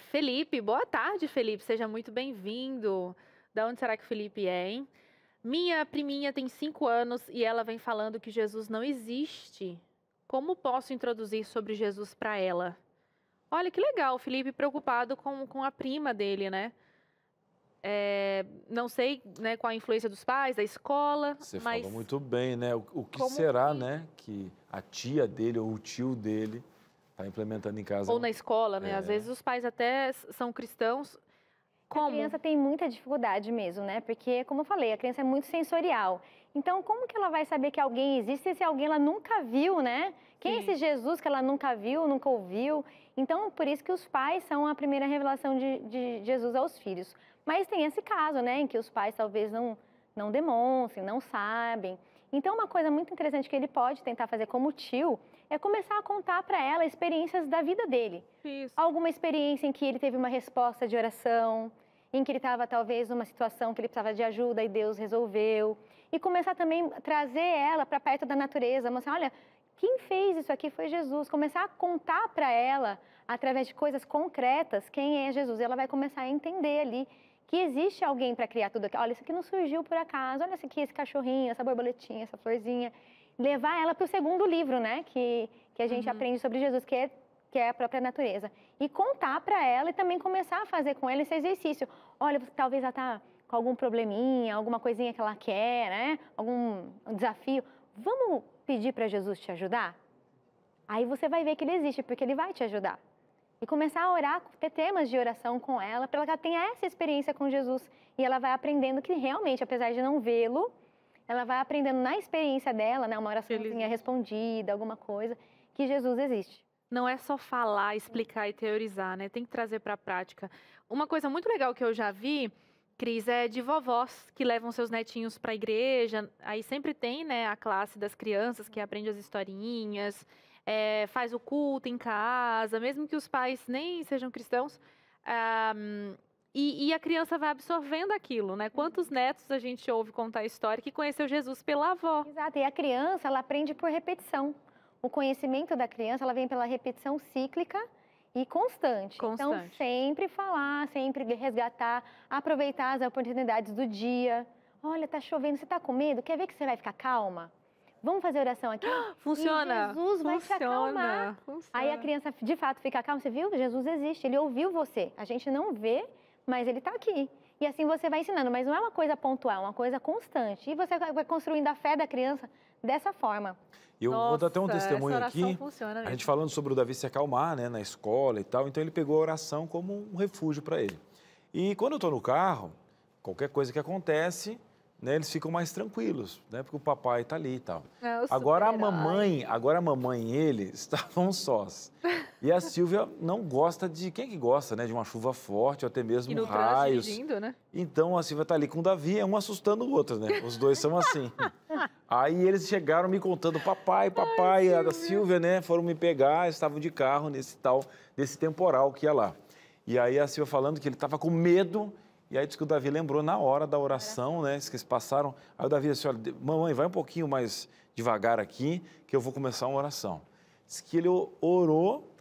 Felipe. Boa tarde, Felipe, seja muito bem-vindo. Da onde será que o Felipe é, hein? Minha priminha tem 5 anos e ela vem falando que Jesus não existe. Como posso introduzir sobre Jesus para ela? Olha que legal, o Felipe preocupado com a prima dele, né? Não sei, né, com a influência dos pais, da escola. Você mas falou muito bem, né? O que será, né, que a tia dele ou o tio dele está implementando em casa? Ou na escola, né? Às vezes os pais até são cristãos. Como? A criança tem muita dificuldade mesmo, né? Porque, como eu falei, a criança é muito sensorial. Então, como que ela vai saber que alguém existe se alguém ela nunca viu, né? Quem é esse Jesus que ela nunca viu, nunca ouviu? Então, por isso que os pais são a primeira revelação de Jesus aos filhos. Mas tem esse caso, né, em que os pais talvez não demonstrem, não sabem. Então, uma coisa muito interessante que ele pode tentar fazer como tio é começar a contar para ela experiências da vida dele. Isso. Alguma experiência em que ele teve uma resposta de oração, em que ele estava talvez numa situação que ele precisava de ajuda e Deus resolveu. E começar também a trazer ela para perto da natureza, mostrar, olha, quem fez isso aqui foi Jesus. Começar a contar para ela, através de coisas concretas, quem é Jesus. E ela vai começar a entender ali que existe alguém para criar tudo aqui. Olha, isso aqui não surgiu por acaso. Olha isso aqui, esse cachorrinho, essa borboletinha, essa florzinha. levar ela para o segundo livro, né? Que a gente aprende sobre Jesus, que é a própria natureza. E contar para ela e também começar a fazer com ela esse exercício. Olha, talvez ela está com algum probleminha, alguma coisinha que ela quer, né? Algum desafio. Vamos pedir para Jesus te ajudar? Aí você vai ver que ele existe, porque ele vai te ajudar. E começar a orar, ter temas de oração com ela, para que ela tenha essa experiência com Jesus. E ela vai aprendendo que realmente, apesar de não vê-lo, ela vai aprendendo na experiência dela, né? Uma oraçãozinha respondida, alguma coisa, que Jesus existe. Não é só falar, explicar e teorizar, né? Tem que trazer para a prática. Uma coisa muito legal que eu já vi, Cris, é de vovós que levam seus netinhos para a igreja. Aí sempre tem, né, a classe das crianças que aprende as historinhas, faz o culto em casa, mesmo que os pais nem sejam cristãos. E a criança vai absorvendo aquilo, né? Quantos netos a gente ouve contar a história que conheceu Jesus pela avó? Exato, e a criança, ela aprende por repetição. O conhecimento da criança, ela vem pela repetição cíclica e constante. Então, sempre falar, sempre resgatar, aproveitar as oportunidades do dia. Olha, tá chovendo, você tá com medo? Quer ver que você vai ficar calma? Vamos fazer oração aqui? Funciona. E Jesus vai te acalmar. Aí a criança, de fato, fica calma. Você viu? Jesus existe, ele ouviu você. A gente não vê, mas ele tá aqui. E assim você vai ensinando, mas não é uma coisa pontual, é uma coisa constante. E você vai construindo a fé da criança dessa forma. Eu vou dar até um testemunho aqui, funciona a gente falando sobre o Davi se acalmar, né, na escola e tal, então ele pegou a oração como um refúgio para ele. E quando eu estou no carro, qualquer coisa que acontece, né, eles ficam mais tranquilos, né, porque o papai está ali e tal. Agora a mamãe e ele estavam sós. E a Silvia não gosta de... Quem é que gosta, né? De uma chuva forte ou até mesmo raios. Dirigindo, né? Então a Silvia está ali com o Davi, um assustando o outro, né? Os dois são assim. Aí eles chegaram me contando, papai, a Silvia, né? Foram me pegar, estavam de carro nesse temporal que ia lá. E aí a Silvia falando que ele estava com medo. E aí disse que o Davi lembrou na hora da oração, né? Que eles passaram. Aí o Davi disse, olha, mamãe, vai um pouquinho mais devagar aqui, que eu vou começar uma oração. Diz que ele orou,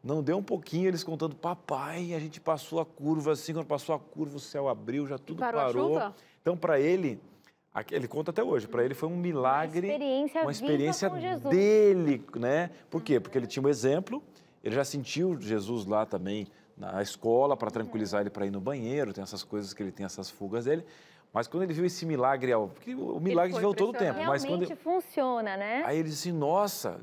não deu um pouquinho, eles contando, papai, a gente passou a curva assim, quando passou a curva o céu abriu, já tudo parou. A chuva? Então, para ele conta até hoje, para ele foi um milagre, uma experiência dele, né? Por quê? Porque ele tinha um exemplo, ele já sentiu Jesus lá também na escola para tranquilizar ele para ir no banheiro, tem essas coisas que ele tem, essas fugas dele. Mas quando ele viu esse milagre, porque o milagre veio todo o tempo. Realmente mas quando funciona, né? Aí ele disse, nossa,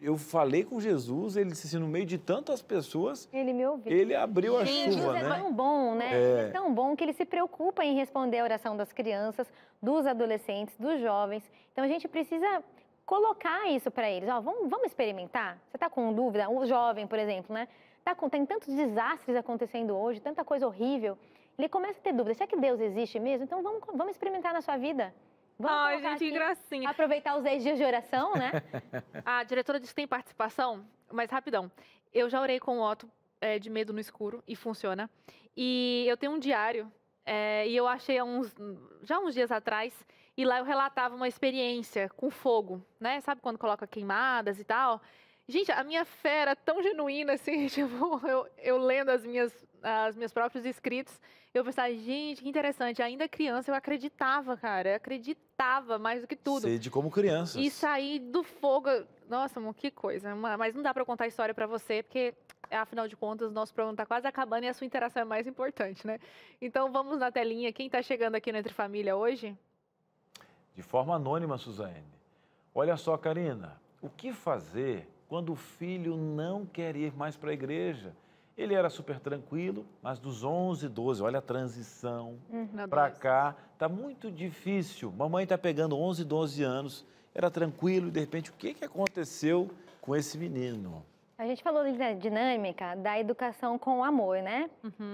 eu falei com Jesus, ele disse, no meio de tantas pessoas, ele me ouviu. Ele abriu a chuva, Jesus né? É tão bom, né? É tão bom que ele se preocupa em responder a oração das crianças, dos adolescentes, dos jovens. Então a gente precisa colocar isso para eles. Ó, vamos experimentar? Você está com dúvida? O jovem, por exemplo, né? Tem tantos desastres acontecendo hoje, tanta coisa horrível. Ele começa a ter dúvida. Será que Deus existe mesmo? Então vamos experimentar na sua vida. Ai, gente, que gracinha. Aproveitar os 10 dias de oração, né? A diretora disse que tem participação, mas rapidão. Eu já orei com o Otto de medo no escuro e funciona. E eu tenho um diário e eu achei já uns dias atrás e lá eu relatava uma experiência com fogo, né? Sabe quando coloca queimadas e tal? Gente, a minha fé era tão genuína, assim, tipo, eu lendo as minhas próprios escritos, eu pensava, gente, que interessante, ainda criança eu acreditava, cara, eu acreditava mais do que tudo. Sei de como crianças. E sair do fogo, nossa, amor, que coisa, mas não dá pra contar a história pra você, porque, afinal de contas, o nosso programa tá quase acabando e a sua interação é mais importante, né? Então, vamos na telinha, quem tá chegando aqui no Entre Família hoje? De forma anônima, Suzane. Olha só, Karina, o que fazer quando o filho não quer ir mais para a igreja? Ele era super tranquilo, mas dos 11, 12, olha a transição para cá, tá muito difícil. Mamãe tá pegando 11, 12 anos, era tranquilo e de repente o que aconteceu com esse menino? A gente falou da dinâmica da educação com o amor, né?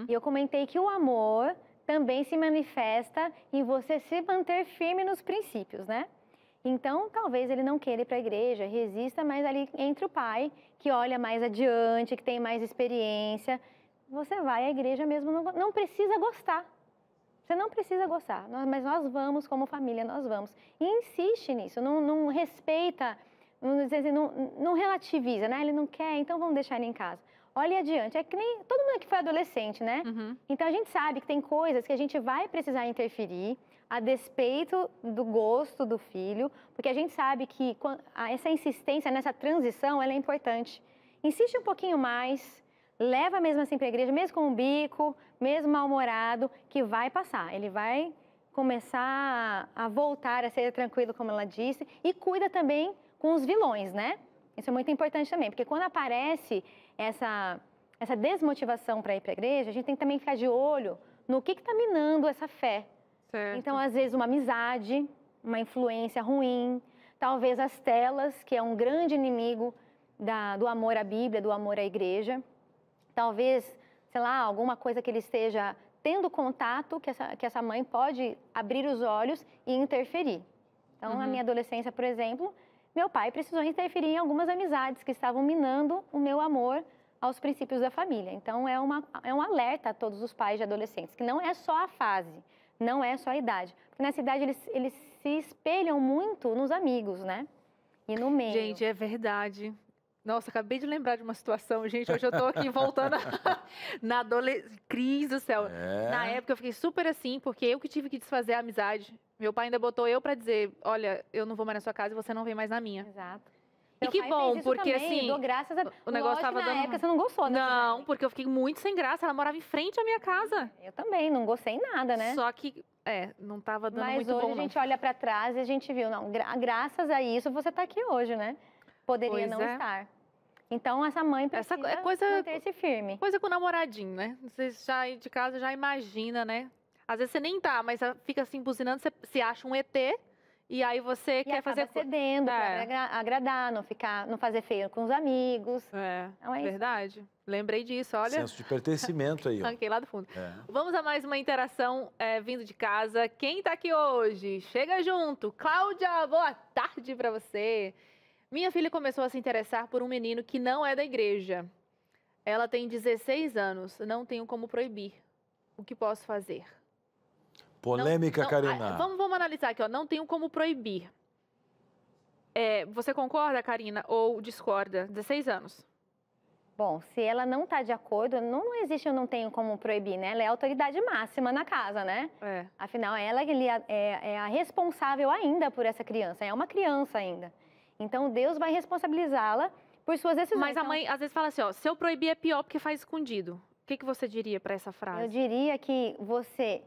E eu comentei que o amor também se manifesta em você se manter firme nos princípios, né? Então, talvez ele não queira ir para a igreja, resista, mas ali entre o pai, que olha mais adiante, que tem mais experiência, você vai à igreja mesmo, não precisa gostar. Você não precisa gostar, mas nós vamos, como família, nós vamos. E insiste nisso, não respeita, não relativiza, né? Ele não quer, então vamos deixar ele em casa. Olha adiante, é que nem todo mundo aqui foi adolescente, né? Então a gente sabe que tem coisas que a gente vai precisar interferir, a despeito do gosto do filho, porque a gente sabe que essa insistência nessa transição, ela é importante. Insiste um pouquinho mais, leva mesmo assim para a igreja, mesmo com o bico, mesmo mal-humorado, que vai passar. Ele vai começar a voltar a ser tranquilo, como ela disse, e cuida também com os vilões, né? Isso é muito importante também, porque quando aparece essa desmotivação para ir para a igreja, a gente tem que também ficar de olho no que está minando essa fé. Certo. Então, às vezes, uma amizade, uma influência ruim, talvez as telas, que é um grande inimigo do amor à Bíblia, do amor à igreja. Talvez, sei lá, alguma coisa que ele esteja tendo contato, que essa mãe pode abrir os olhos e interferir. Então, na minha adolescência, por exemplo, meu pai precisou interferir em algumas amizades que estavam minando o meu amor aos princípios da família. Então, é um alerta a todos os pais de adolescentes, que não é só a fase, não é só a idade. Porque nessa idade eles se espelham muito nos amigos, né? E no meio. Gente, é verdade. Nossa, acabei de lembrar de uma situação, gente. Hoje eu tô aqui voltando na adolescência. Cris do céu. Na época eu fiquei super assim, porque eu que tive que desfazer a amizade. Meu pai ainda botou eu pra dizer, olha, eu não vou mais na sua casa e você não vem mais na minha. Exato. E Meu que pai bom, fez isso porque também, assim, dou graças a... o negócio tava na dando... época você não gostou, né? Não, porque eu fiquei muito sem graça. Ela morava em frente à minha casa. Eu também, não gostei em nada, né? Só que, não tava dando Mas muito hoje bom, a não. gente olha pra trás e a gente viu, não, graças a isso você tá aqui hoje, né? Poderia Pois não é. estar. Então, essa mãe precisa manter-se firme. Coisa com o namoradinho, né? Você já de casa já imagina, né? Às vezes você nem tá, mas fica assim buzinando, você se acha um ET e aí você quer fazer... cedendo para agradar, não fazer feio com os amigos. Então, é isso. Verdade. Lembrei disso, olha. Senso de pertencimento aí, ó. Arranquei lá do fundo. Vamos a mais uma interação vindo de casa. Quem tá aqui hoje? Chega junto. Cláudia, boa tarde pra você. Minha filha começou a se interessar por um menino que não é da igreja. Ela tem 16 anos, não tenho como proibir. O que posso fazer? Polêmica, Karina. Vamos analisar aqui, ó. Não tenho como proibir. Você concorda, Karina, ou discorda? 16 anos. Bom, se ela não está de acordo, não existe eu não tenho como proibir, né? Ela é a autoridade máxima na casa, né? Afinal, ela é a responsável ainda por essa criança, é uma criança ainda. Então, Deus vai responsabilizá-la por suas decisões. Mas a mãe às vezes fala assim, ó, se eu proibir é pior porque faz escondido. O que você diria para essa frase? Eu diria que você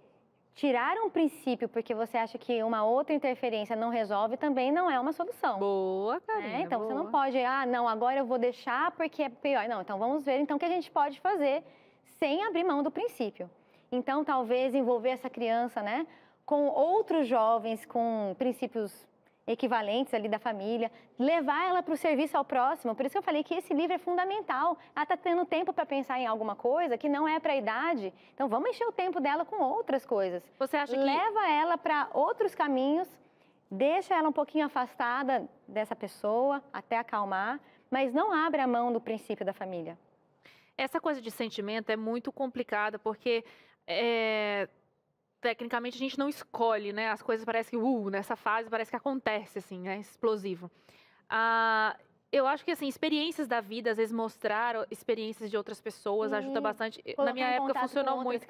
tirar um princípio porque você acha que uma outra interferência não resolve também não é uma solução. Boa, Karina, Então, boa. você não pode, não, agora eu vou deixar porque é pior. Não, então vamos ver então o que a gente pode fazer sem abrir mão do princípio. Então, talvez envolver essa criança, né, com outros jovens com princípios equivalentes ali da família, levar ela para o serviço ao próximo. Por isso que eu falei que esse livro é fundamental. Ela está tendo tempo para pensar em alguma coisa que não é para a idade. Então, vamos encher o tempo dela com outras coisas. Você acha que... Leva ela para outros caminhos, deixa ela um pouquinho afastada dessa pessoa, até acalmar, mas não abre a mão do princípio da família. Essa coisa de sentimento é muito complicada, porque... Tecnicamente, a gente não escolhe, né? As coisas parecem que, nessa fase, parece que acontece, assim, né? Explosivo. Eu acho que, assim, experiências da vida, às vezes mostrar experiências de outras pessoas ajuda bastante. Na minha época, funcionou muito.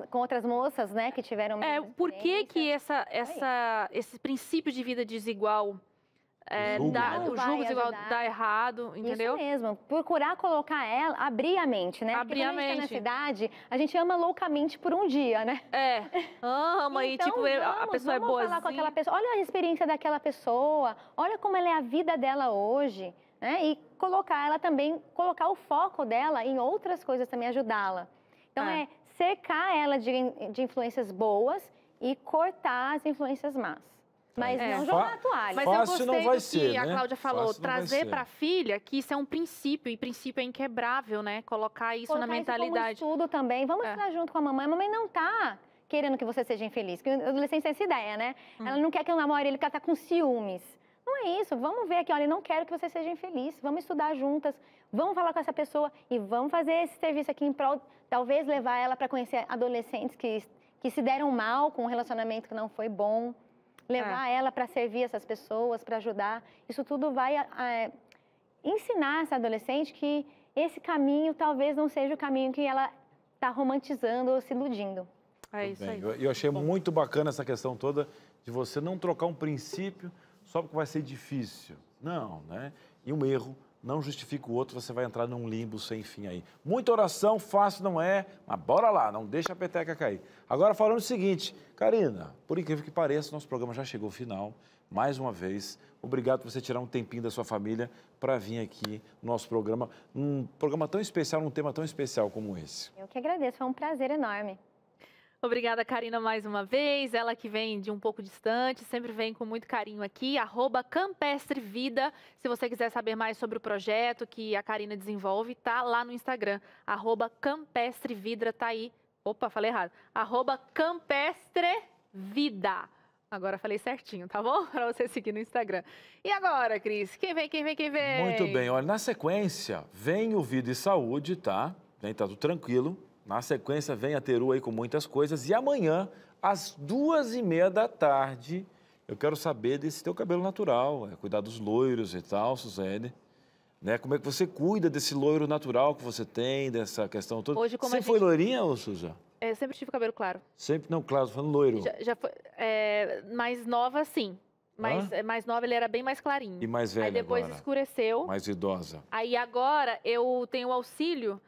Com outras moças, né, que tiveram por que esse princípio de vida desigual, o julgo desigual dá errado, entendeu? Isso mesmo. Procurar colocar ela, abrir a mente, né? Abrir a mente. Porque quando a gente tá nessa idade, a gente ama loucamente por um dia, né? Ama então, e, tipo, a pessoa é boazinha. Vamos falar com aquela pessoa. Olha a experiência daquela pessoa. Olha como ela é a vida dela hoje. Né? E colocar ela também, colocar o foco dela em outras coisas também, ajudá-la. Então, cercar ela de influências boas e cortar as influências más. Mas não jogar a toalha. Mas fácil eu gostei do que né? a Cláudia falou, Fácil trazer para a filha que isso é um princípio, e princípio é inquebrável, né? Colocar isso na mentalidade. Isso como estudo também. Vamos estudar junto com a mamãe. A mamãe não tá querendo que você seja infeliz, porque a adolescente tem essa ideia, né? Ela não quer que eu namore ele, porque ela tá com ciúmes. Não é isso, vamos ver aqui, olha, eu não quero que você seja infeliz, vamos estudar juntas, vamos falar com essa pessoa e vamos fazer esse serviço aqui em prol, talvez levar ela para conhecer adolescentes que se deram mal com um relacionamento que não foi bom, levar ela para servir essas pessoas, para ajudar. Isso tudo vai ensinar essa adolescente que esse caminho talvez não seja o caminho que ela está romantizando ou se iludindo. É isso aí. Eu achei muito bacana essa questão toda de você não trocar um princípio só porque vai ser difícil. Não, né? E um erro não justifica o outro, você vai entrar num limbo sem fim aí. Muita oração, fácil não é, mas bora lá, não deixa a peteca cair. Agora falando o seguinte, Karina, por incrível que pareça, nosso programa já chegou ao final. Mais uma vez, obrigado por você tirar um tempinho da sua família para vir aqui no nosso programa. Um programa tão especial, um tema tão especial como esse. Eu que agradeço, foi um prazer enorme. Obrigada, Karina, mais uma vez. Ela que vem de um pouco distante, sempre vem com muito carinho aqui. @CampestriVida. Se você quiser saber mais sobre o projeto que a Karina desenvolve, tá lá no Instagram. @CampestriVida, tá aí. Opa, falei errado. @CampestriVida. Agora falei certinho, tá bom? Para você seguir no Instagram. E agora, Cris? Quem vem? Muito bem. Olha, na sequência, vem o Vida e Saúde, tá? Vem, tá tudo tranquilo. Na sequência, vem a Teru aí com muitas coisas. E amanhã, às 2h30 da tarde, eu quero saber desse teu cabelo natural. Cuidar dos loiros e tal, Suzane. Né? Como é que você cuida desse loiro natural que você tem, dessa questão toda? Hoje, como você foi loirinha, ô Suza? Eu sempre tive cabelo claro. Sempre? Não, claro, tô falando loiro. Já foi, mais nova, sim. Mais nova, ele era bem mais clarinho. E mais velha Aí depois agora? Escureceu. Mais idosa. Aí agora eu tenho o auxílio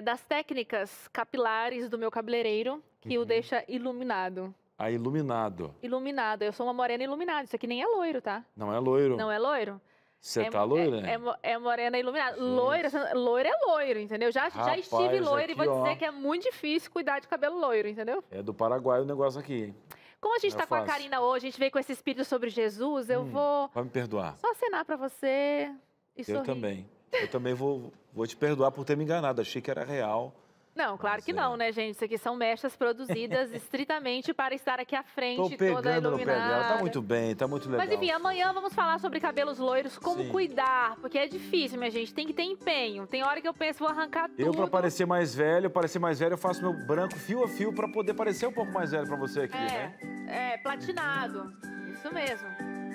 das técnicas capilares do meu cabeleireiro, que o deixa iluminado. Ah, iluminado. Iluminado. Eu sou uma morena iluminada. Isso aqui nem é loiro, tá? Não é loiro? Não é loiro? Você tá loira? É morena iluminada. Loiro é loiro, entendeu? Já estive loiro e vou dizer que é muito difícil cuidar de cabelo loiro, entendeu? É do Paraguai o negócio aqui, hein? Como a gente tá com a Karina hoje, a gente veio com esse espírito sobre Jesus, eu vou... Vai me perdoar. Só acenar pra você e sorrir. Eu também vou te perdoar por ter me enganado. Achei que era real. Não, claro que não, né, gente? Isso aqui são mechas produzidas estritamente para estar aqui à frente, Tô pegando toda iluminada. no pé dela. Tá muito bem, tá muito legal. Mas enfim, amanhã vamos falar sobre cabelos loiros, como cuidar, porque é difícil, minha gente, tem que ter empenho. Tem hora que eu penso, vou arrancar tudo. Eu, pra parecer mais velho, eu faço meu branco fio a fio pra poder parecer um pouco mais velho pra você aqui, né? Platinado. Isso mesmo.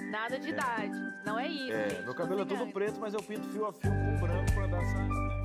Nada de idade. Não é isso, gente. Meu cabelo é todo preto, mas eu pinto fio a fio com branco pra dar essa...